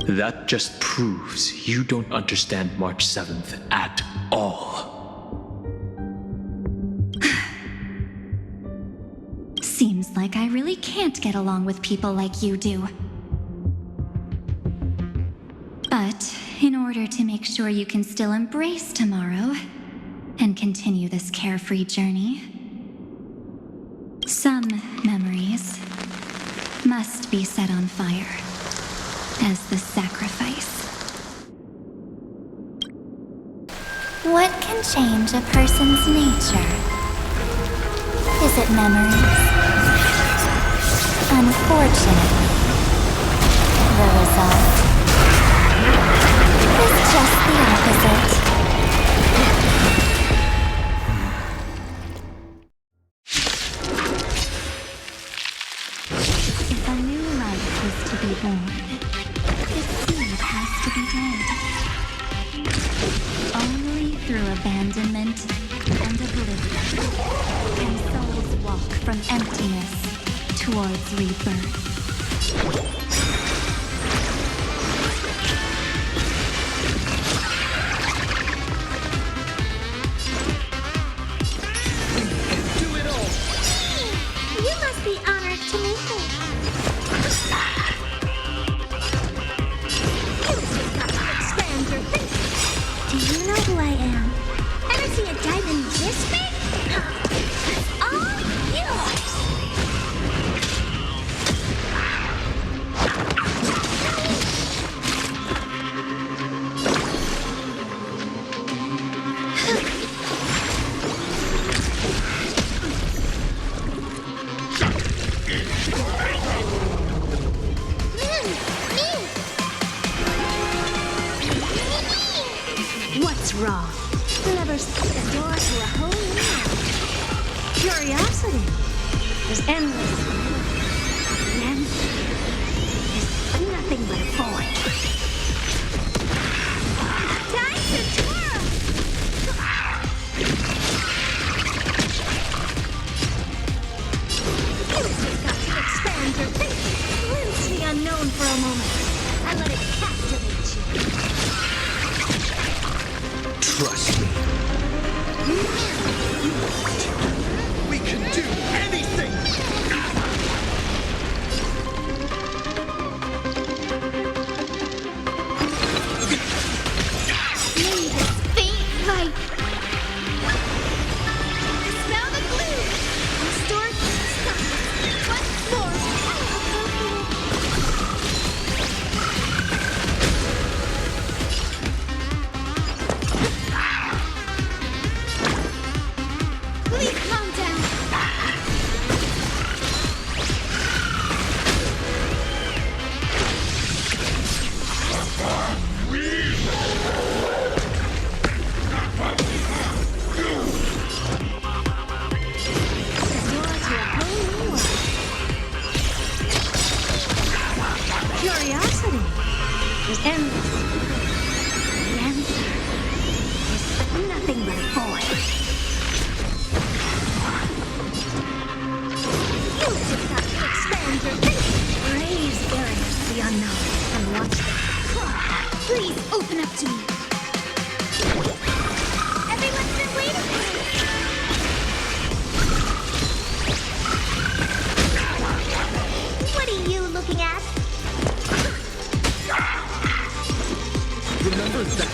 that just proves you don't understand March 7th at all. Seems like I really can't get along with people like you do. But in order to make sure you can still embrace tomorrow and continue this carefree journey, some memories must be set on fire as the sacrifice. What can change a person's nature? Is it memories? Unfortunately, the result is just the opposite. If a new life is to be born, the seed has to be dead. Only through abandonment and oblivion can souls walk from emptiness towards rebirth. You must be honored to meet me. You've just got to expand your thinking. Do you know who I am? Ever see a diamond this big? It's all yours. What's wrong? Whoever's the door to a whole world. Curiosity is endless. The answer is nothing but a void. Time to twirl! You've just got to expand your thinking. Glimpse the unknown for a moment and let it captivate you. Trust me. We can do anything! Maybe this faint light. Smell the glue. Restore stuff. Once more. Please calm down. Curiosity is endless. The answer is nothing but a void. You've just got to expand your thinking. Raise barriers to the unknown and watch them. Please open up to me. Everyone's been waiting for me. What are you looking at? Remember that.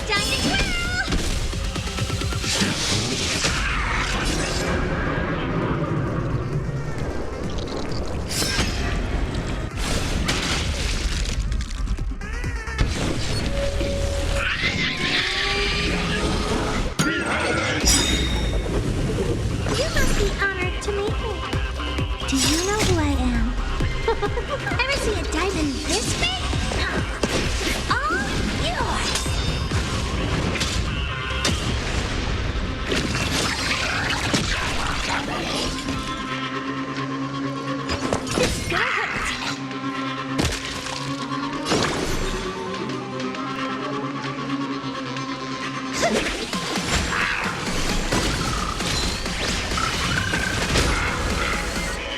Time to twirl! You must be honored to meet me. Do you know who I am? Ever see a diamond this big? All yours. It's gonna hurt.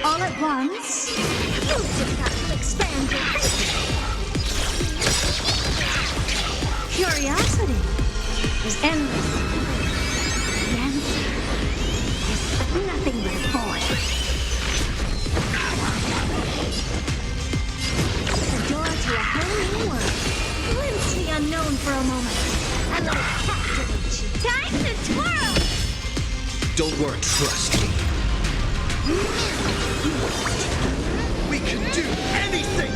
All at once, you just got to expand your thinking. Curiosity is endless. The answer is nothing but a void. The door to a whole new world. Glimpse the unknown for a moment and let it captivate you. Time to twirl! Don't worry, trust me. We can do anything!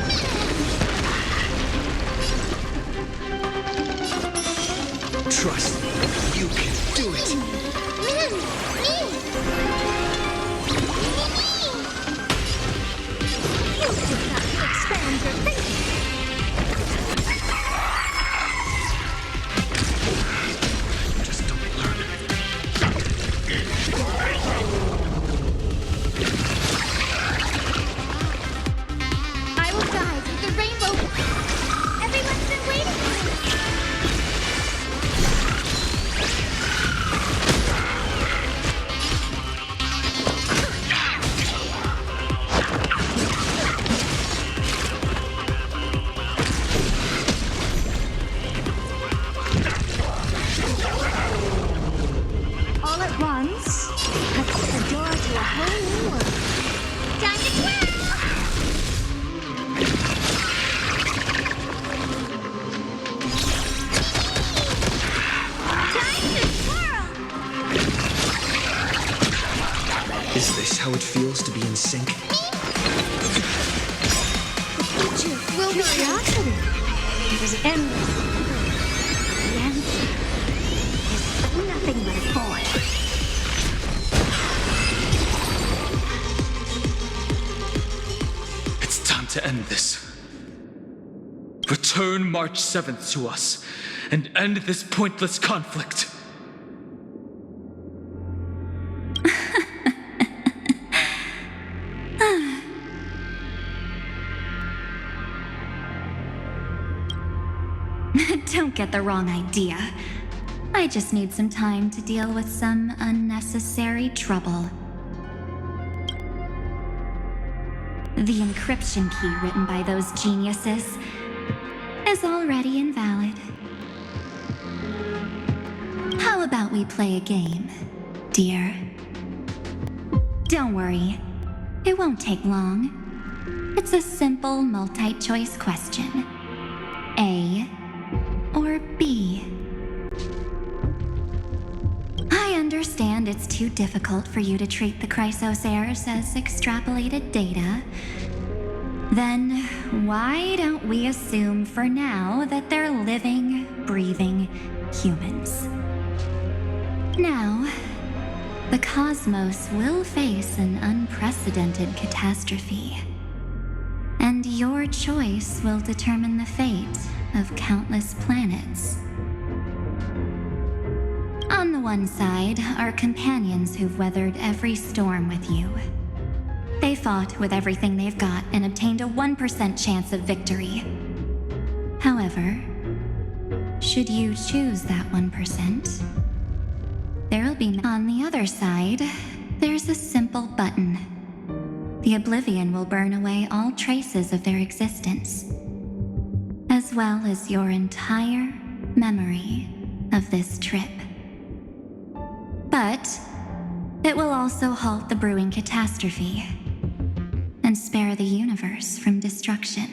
Trust me, you can do it! You just got to expand your thinking. Just don't learn it. I will guide with the rainbow. Everyone's been waiting for me. All at once, that's the door to a whole new world. Time to twirl! Time to twirl! Is this how it feels to be in sync? Future will be curiosity is endless. The answer is nothing but a void. It's time to end this. Return March 7th to us and end this pointless conflict. Don't get the wrong idea. I just need some time to deal with some unnecessary trouble. The encryption key written by those geniuses is already invalid. How about we play a game, dear? Don't worry, it won't take long. It's a simple multi-choice question. A or B? I understand it's too difficult for you to treat the Chrysos heirs as extrapolated data. Then why don't we assume for now that they're living, breathing humans? Now, the cosmos will face an unprecedented catastrophe. And your choice will determine the fate of countless planets. On the one side are companions who've weathered every storm with you. They fought with everything they've got and obtained a 1% chance of victory. However, should you choose that 1%, there'll be... On the other side, there's a simple button. The oblivion will burn away all traces of their existence, as well as your entire memory of this trip. But it will also halt the brewing catastrophe and spare the universe from destruction.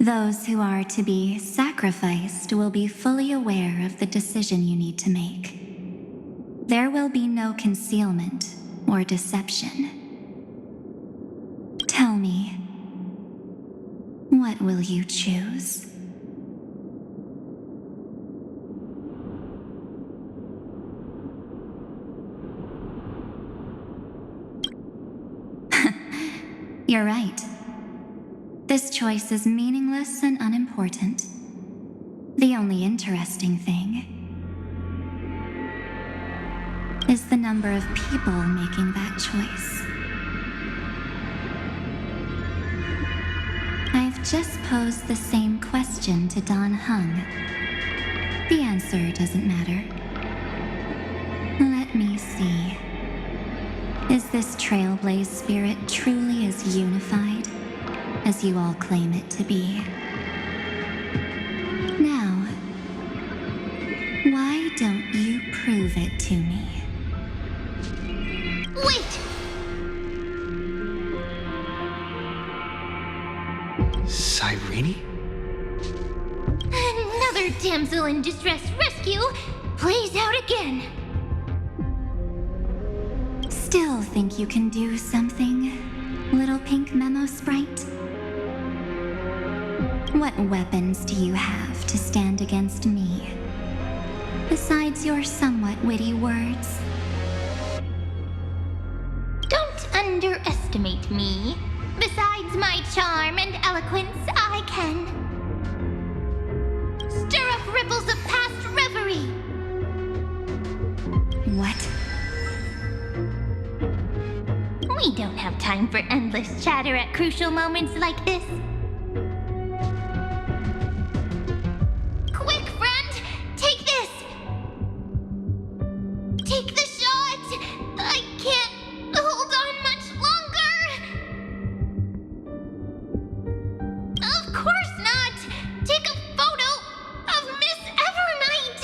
Those who are to be sacrificed will be fully aware of the decision you need to make. There will be no concealment or deception. Tell me, what will you choose? You're right. This choice is meaningless and unimportant. The only interesting thing is the number of people making that choice. I've just posed the same question to Don Hung. The answer doesn't matter. Let me see. Is this Trailblaze spirit truly as unified as you all claim it to be? Now, why don't you prove it to me? Wait! Cyrene? Another damsel in distress rescue plays out again. Still think you can do something, little pink memo sprite? What weapons do you have to stand against me, besides your somewhat witty words? Don't underestimate me. Besides my charm and eloquence, I can stir up ripples of past reverie. What? We don't have time for endless chatter at crucial moments like this. Quick, friend! Take this! Take the shot! I can't hold on much longer! Of course not! Take a photo of Miss Evernight!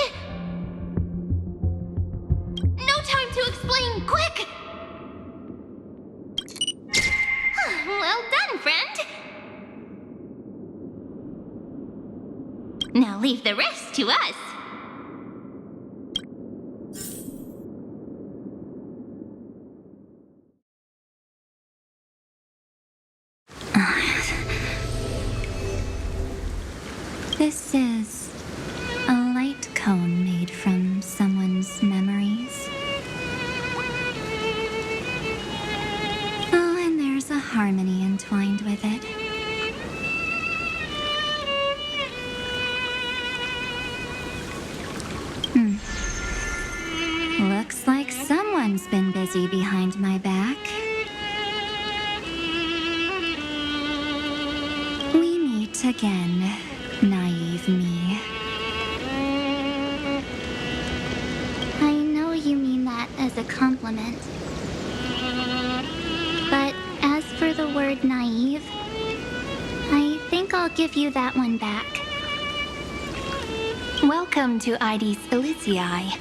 No time to explain, quick! Well done, friend! Now leave the rest to us. This is a light cone made from someone's memories. Oh, and there's a harmony entwined with it. Looks like someone's been busy behind my back. We meet again, naive me. I know you mean that as a compliment. But as for the word naive, I think I'll give you that one back. Welcome to Ides Elysiae,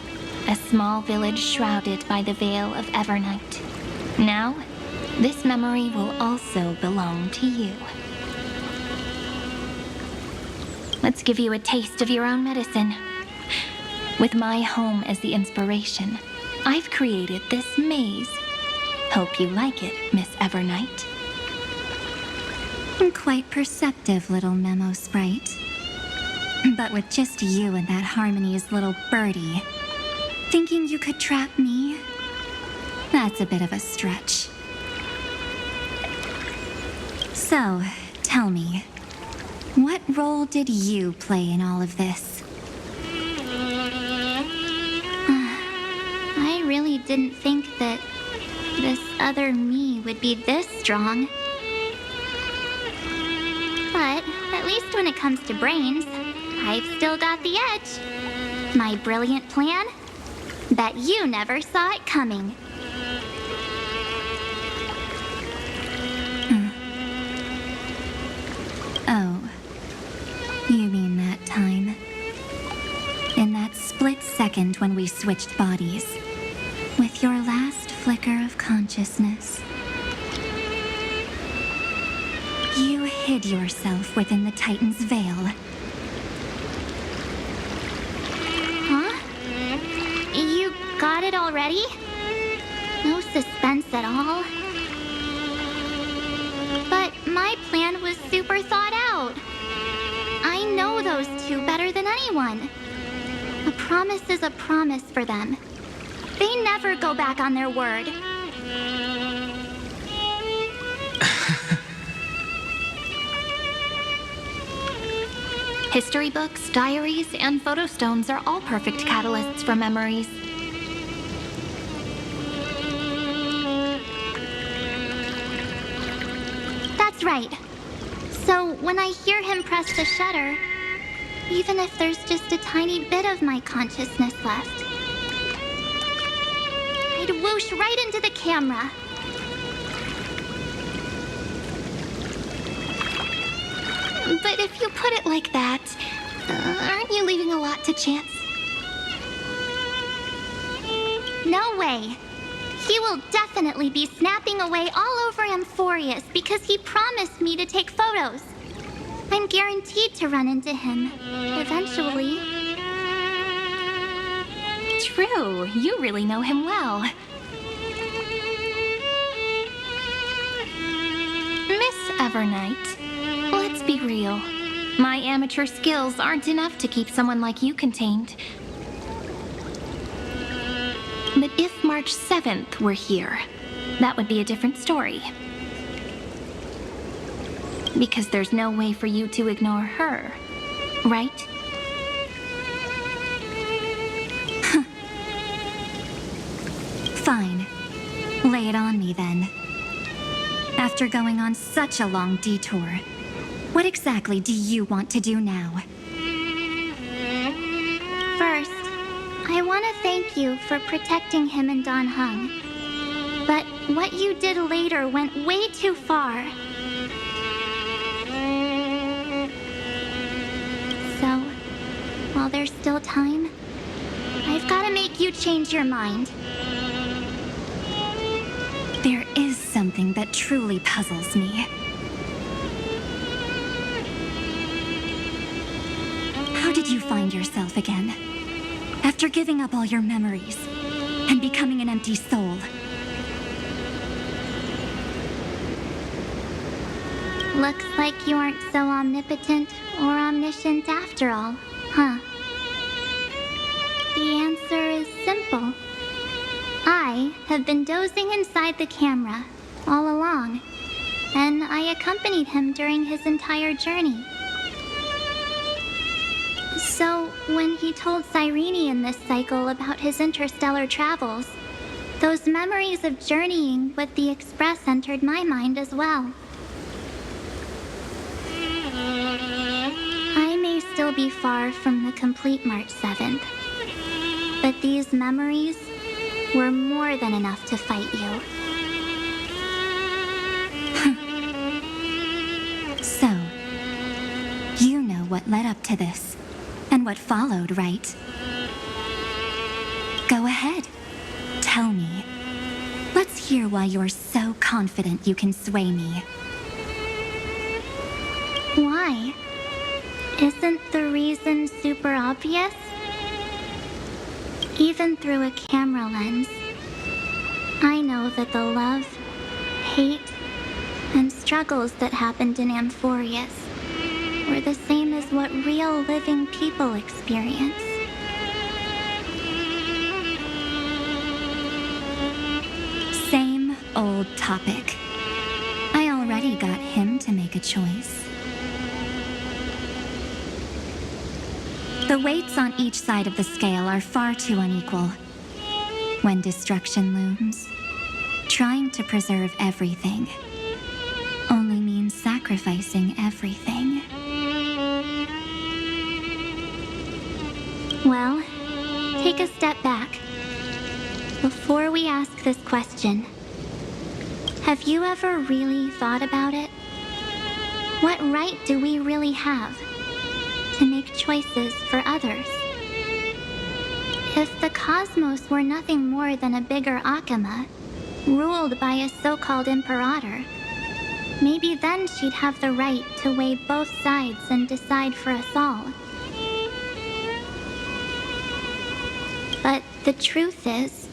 a small village shrouded by the veil of evernight. Now, this memory will also belong to you. Let's give you a taste of your own medicine. With my home as the inspiration, I've created this maze. Hope you like it, Miss Evernight. Quite perceptive, little memo sprite. But with just you and that Harmony's little birdie, thinking you could trap me? That's a bit of a stretch. So, tell me, what role did you play in all of this? I really didn't think that this other me would be this strong. But at least when it comes to brains, I've still got the edge. My brilliant plan? Bet you never saw it coming. Oh, you mean that time? In that split second when we switched bodies, with your last flicker of consciousness, you hid yourself within the Titan's veil. Huh? You got it already? No suspense at all. But my plan was super thought out. I know those two better than anyone. A promise is a promise for them. They never go back on their word. History books, diaries, and photo stones are all perfect catalysts for memories. That's right. So when I hear him press the shutter, even if there's just a tiny bit of my consciousness left, I'd whoosh right into the camera. But if you put it like that, aren't you leaving a lot to chance? No way. He will definitely be snapping away all over Amphorius because he promised me to take photos. I'm guaranteed to run into him, eventually. True, you really know him well. Miss Evernight, let's be real. My amateur skills aren't enough to keep someone like you contained. But if March 7th were here, that would be a different story. Because there's no way for you to ignore her, right? Fine. Lay it on me then. After going on such a long detour, what exactly do you want to do now? First, I want to thank you for protecting him and Don Hung. But what you did later went way too far. So, while there's still time, I've got to make you change your mind. There is something that truly puzzles me. How did you find yourself again? After giving up all your memories and becoming an empty soul. Looks like you aren't so omnipotent or omniscient after all, huh? The answer is simple. I have been dozing inside the camera all along, and I accompanied him during his entire journey. So, when he told Cyrene in this cycle about his interstellar travels, those memories of journeying with the Express entered my mind as well. I may still be far from the complete March 7th, but these memories were more than enough to fight you. So, you know what led up to this, and what followed, right? Go ahead. Tell me. Let's hear why you're so confident you can sway me. Why? Isn't the reason super obvious? Even through a camera lens, I know that the love, hate, and struggles that happened in Amphorius were the same as what real living people experience. Same old topic. I already got him to make a choice. The weights on each side of the scale are far too unequal. When destruction looms, trying to preserve everything only means sacrificing everything. Well, take a step back. Before we ask this question, have you ever really thought about it? What right do we really have to make choices for others? If the cosmos were nothing more than a bigger Akama, ruled by a so-called imperator, Maybe then she'd have the right to weigh both sides and decide for us all. But the truth is,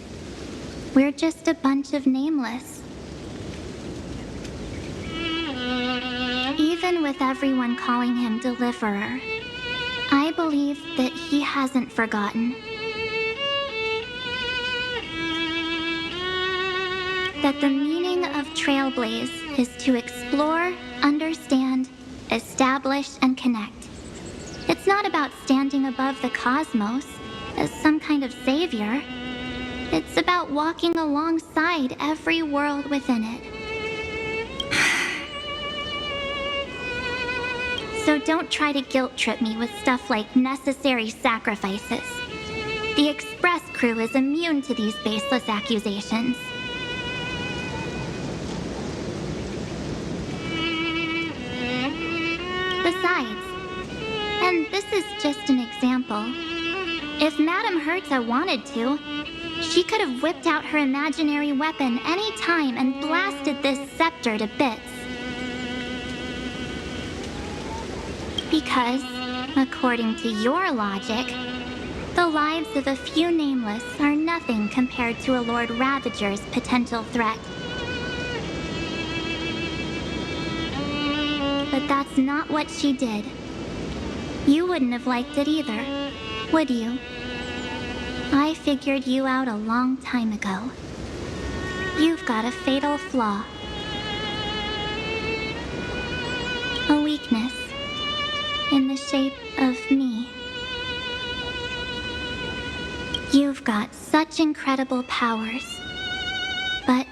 we're just a bunch of nameless. Even with everyone calling him Deliverer, I believe that he hasn't forgotten. That the meaning of Trailblaze is to explore, understand, establish, and connect. It's not about standing above the cosmos as some kind of savior. It's about walking alongside every world within it. So don't try to guilt trip me with stuff like necessary sacrifices. The Express crew is immune to these baseless accusations. Besides, and this is just an example, if Madame Herta wanted to, she could have whipped out her imaginary weapon any time and blasted this scepter to bits. Because, according to your logic, the lives of a few nameless are nothing compared to a Lord Ravager's potential threat. But that's not what she did. You wouldn't have liked it either, would you? I figured you out a long time ago. You've got a fatal flaw. A weakness in the shape of me. You've got such incredible powers, but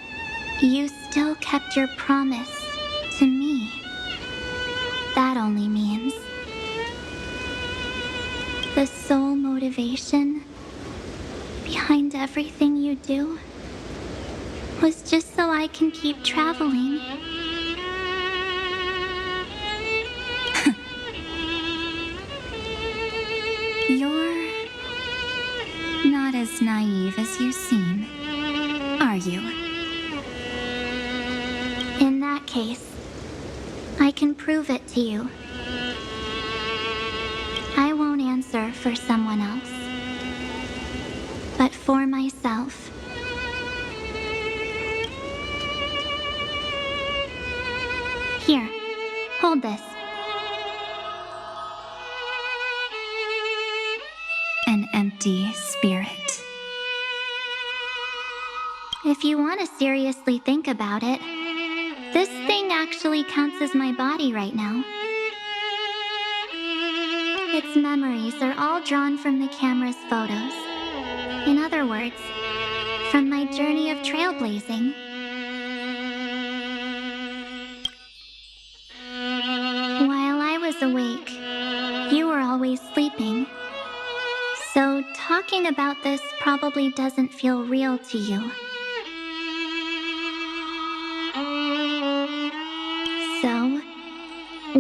you still kept your promise to me. That only means the sole motivation behind everything you do was just so I can keep traveling. You're not as naive as you seem, are you? In that case, I can prove it to you. I won't answer for someone else, but for myself. Here, hold this. An empty spirit. If you want to seriously think about it, this thing actually counts as my body right now. Its memories are all drawn from the camera's photos. In other words, from my journey of trailblazing. While I was awake, you were always sleeping. So talking about this probably doesn't feel real to you. So,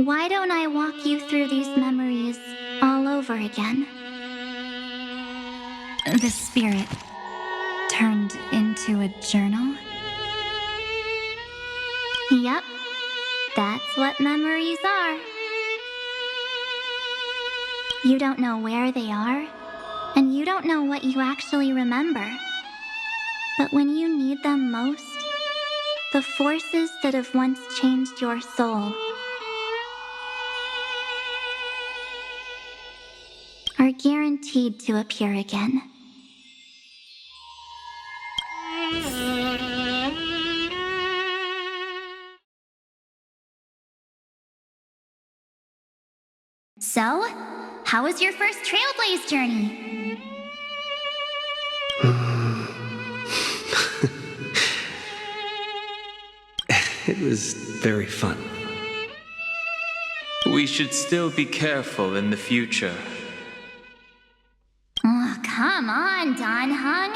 why don't I walk you through these memories all over again? The spirit turned into a journal? Yep, that's what memories are. You don't know where they are, and you don't know what you actually remember. But when you need them most, the forces that have once changed your soul are guaranteed to appear again. So, how was your first Trailblaze journey? It was very fun. We should still be careful in the future. Oh, come on, Don Hung.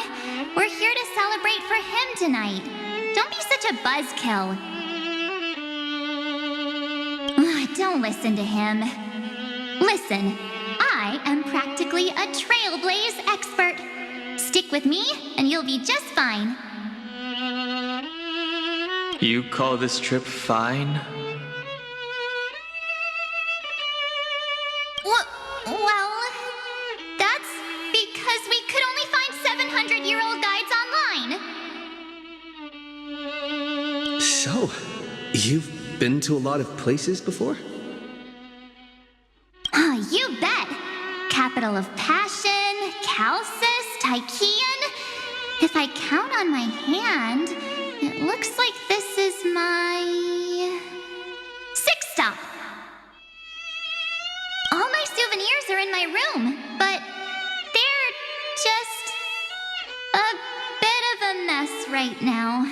We're here to celebrate for him tonight. Don't be such a buzzkill. Don't listen to him. Listen, I am practically a Trailblaze expert. Stick with me, and you'll be just fine. You call this trip fine? Well, that's because we could only find 700-year-old guides online. So, you've been to a lot of places before? You bet. Capital of Passion, Calcis, Tychean. If I count on my hand, it looks like this is my 6th stop. All my souvenirs are in my room, but they're just a bit of a mess right now.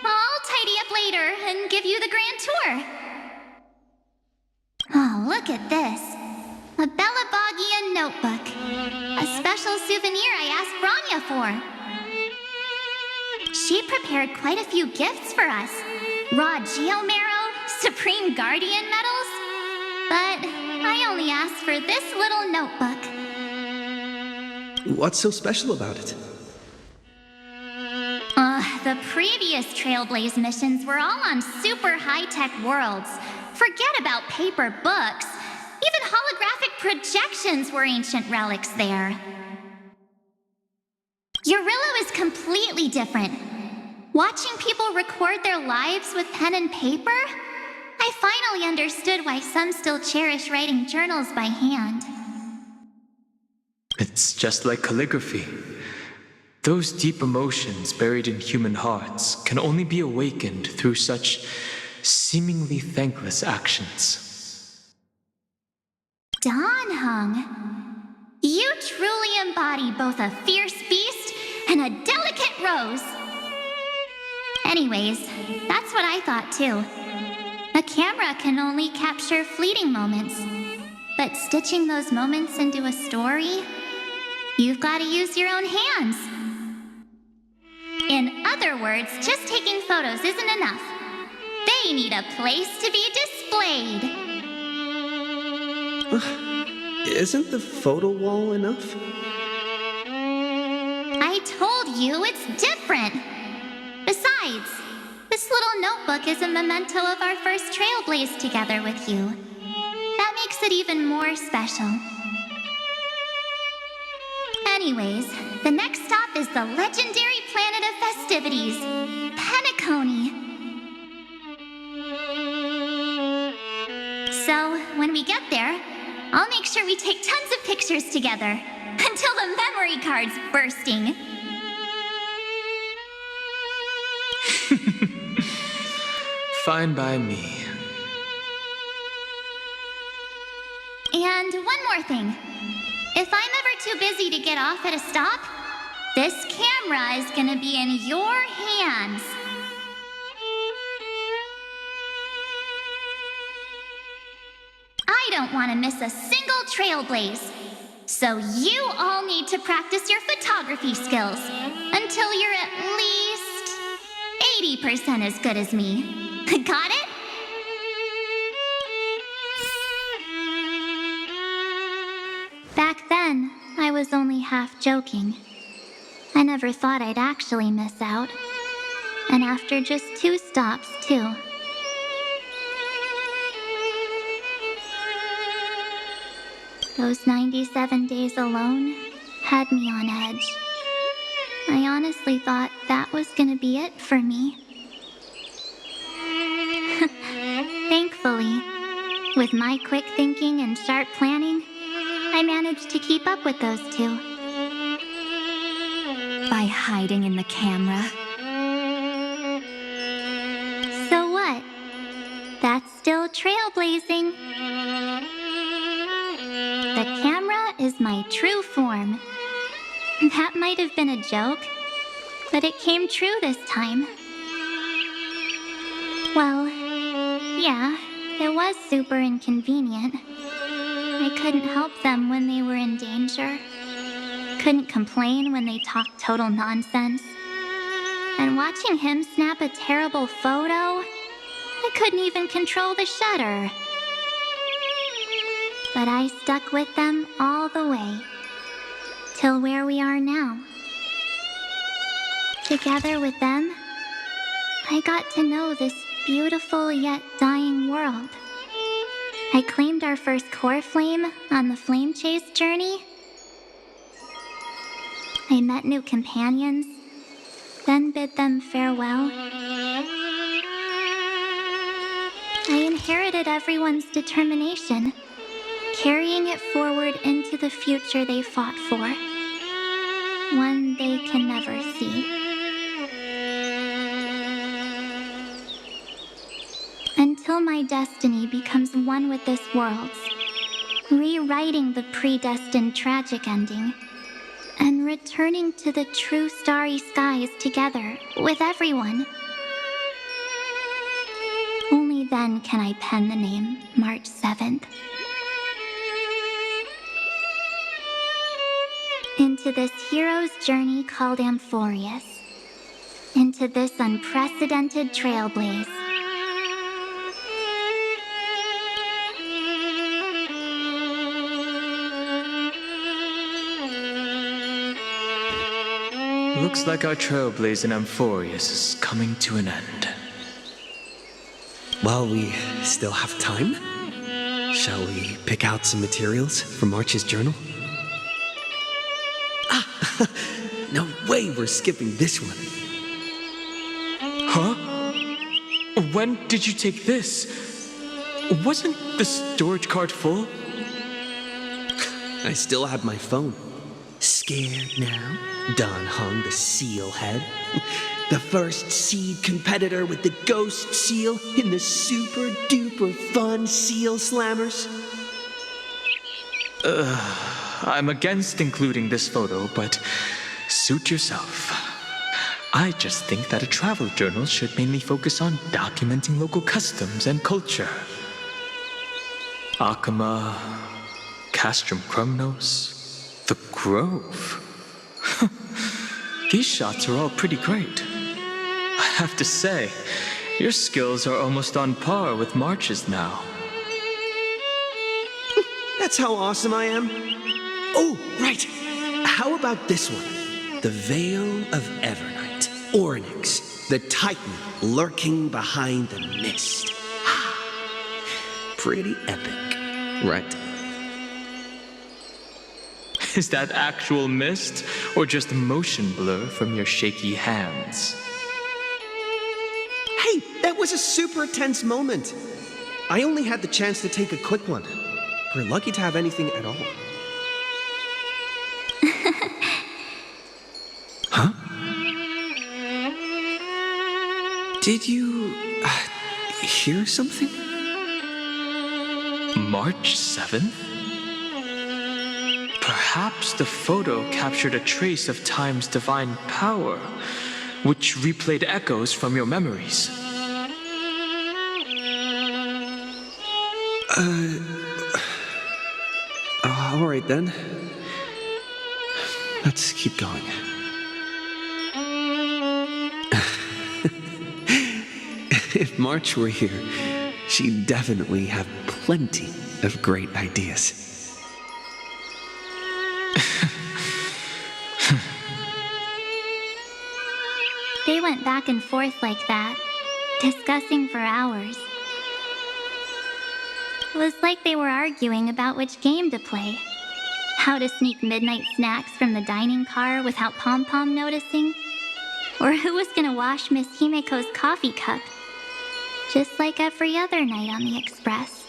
I'll tidy up later and give you the grand tour. Oh, look at this. A Belabogian notebook. A special souvenir I asked Branya for. She prepared quite a few gifts for us. Raw Geomarrow, Supreme Guardian medals. But I only asked for this little notebook. What's so special about it? The previous Trailblaze missions were all on super high-tech worlds. Forget about paper books. Even holographic projections were ancient relics there. Eurillo is completely different. Watching people record their lives with pen and paper, I finally understood why some still cherish writing journals by hand. It's just like calligraphy. Those deep emotions buried in human hearts can only be awakened through such seemingly thankless actions. Danheng, you truly embody both a fierce beast and a delicate rose. Anyways, that's what I thought too. A camera can only capture fleeting moments, but stitching those moments into a story, you've got to use your own hands. In other words, just taking photos isn't enough. They need a place to be displayed. Isn't the photo wall enough? I told you it's different. Besides, this little notebook is a memento of our first Trailblaze together with you. That makes it even more special. Anyways, the next stop is the legendary planet of festivities, Penacony. So, when we get there, I'll make sure we take tons of pictures together, until the memory card's bursting. Fine by me. And one more thing. If I'm ever too busy to get off at a stop, this camera is gonna be in your hands. I don't want to miss a single Trailblaze. So you all need to practice your photography skills until you're at least 80% as good as me. Got it? Back then, I was only half joking. I never thought I'd actually miss out. And after just 2 stops, too. Those 97 days alone had me on edge. I honestly thought that was gonna be it for me. Thankfully, with my quick thinking and sharp planning, I managed to keep up with those 2. By hiding in the camera. So what? That's still trailblazing. The camera is my true form. That might have been a joke, but it came true this time. Well, yeah, it was super inconvenient. I couldn't help them when they were in danger. Couldn't complain when they talked total nonsense. And watching him snap a terrible photo, I couldn't even control the shutter. But I stuck with them all the way, till where we are now. Together with them, I got to know this beautiful yet dying world. I claimed our first core flame on the flame chase journey. I met new companions, then bid them farewell. I inherited everyone's determination, carrying it forward into the future they fought for, one they can never see. Until my destiny becomes one with this world's, rewriting the predestined tragic ending, and returning to the true starry skies together with everyone. Only then can I pen the name March 7th. Into this hero's journey called Amphorius. Into this unprecedented trailblaze. Looks like our trailblaze in Amphorius is coming to an end. While we still have time, shall we pick out some materials for March's journal? Ah, no way we're skipping this one. Huh? When did you take this? Wasn't the storage card full? I still have my phone. Scared now? Don Hung, the seal head. The first seed competitor with the ghost seal in the super duper fun seal slammers. I'm against including this photo, but suit yourself. I just think that a travel journal should mainly focus on documenting local customs and culture. Akama, Castrum Krumnos, the Grove. These shots are all pretty great. I have to say, your skills are almost on par with March's now. That's how awesome I am. Oh, right. How about this one? The Veil of Evernight. Ornyx, the Titan lurking behind the mist. Pretty epic, right? Is that actual mist, or just motion blur from your shaky hands? Hey, that was a super tense moment. I only had the chance to take a quick one. We're lucky to have anything at all. Huh? Did you hear something? March 7th? Perhaps the photo captured a trace of time's divine power, which replayed echoes from your memories. All right then. Let's keep going. If March were here, she'd definitely have plenty of great ideas. They went back and forth like that, discussing for hours. It was like they were arguing about which game to play. How to sneak midnight snacks from the dining car without Pom-Pom noticing. Or who was gonna wash Miss Himeko's coffee cup. Just like every other night on the Express.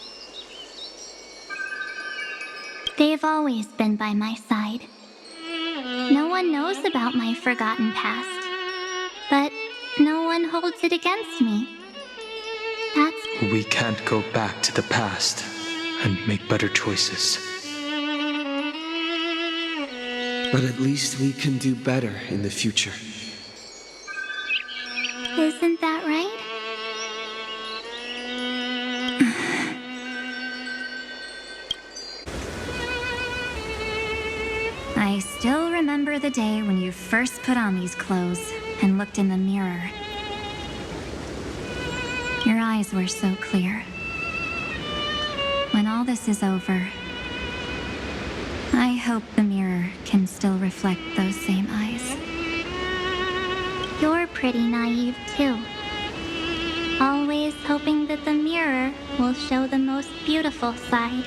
They've always been by my side. No one knows about my forgotten past. But no one holds it against me. We can't go back to the past and make better choices. But at least we can do better in the future. Isn't that right? I still remember the day when you first put on these clothes and looked in the mirror. Your eyes were so clear. When all this is over, I hope the mirror can still reflect those same eyes. You're pretty naive, too. always hoping that the mirror will show the most beautiful side.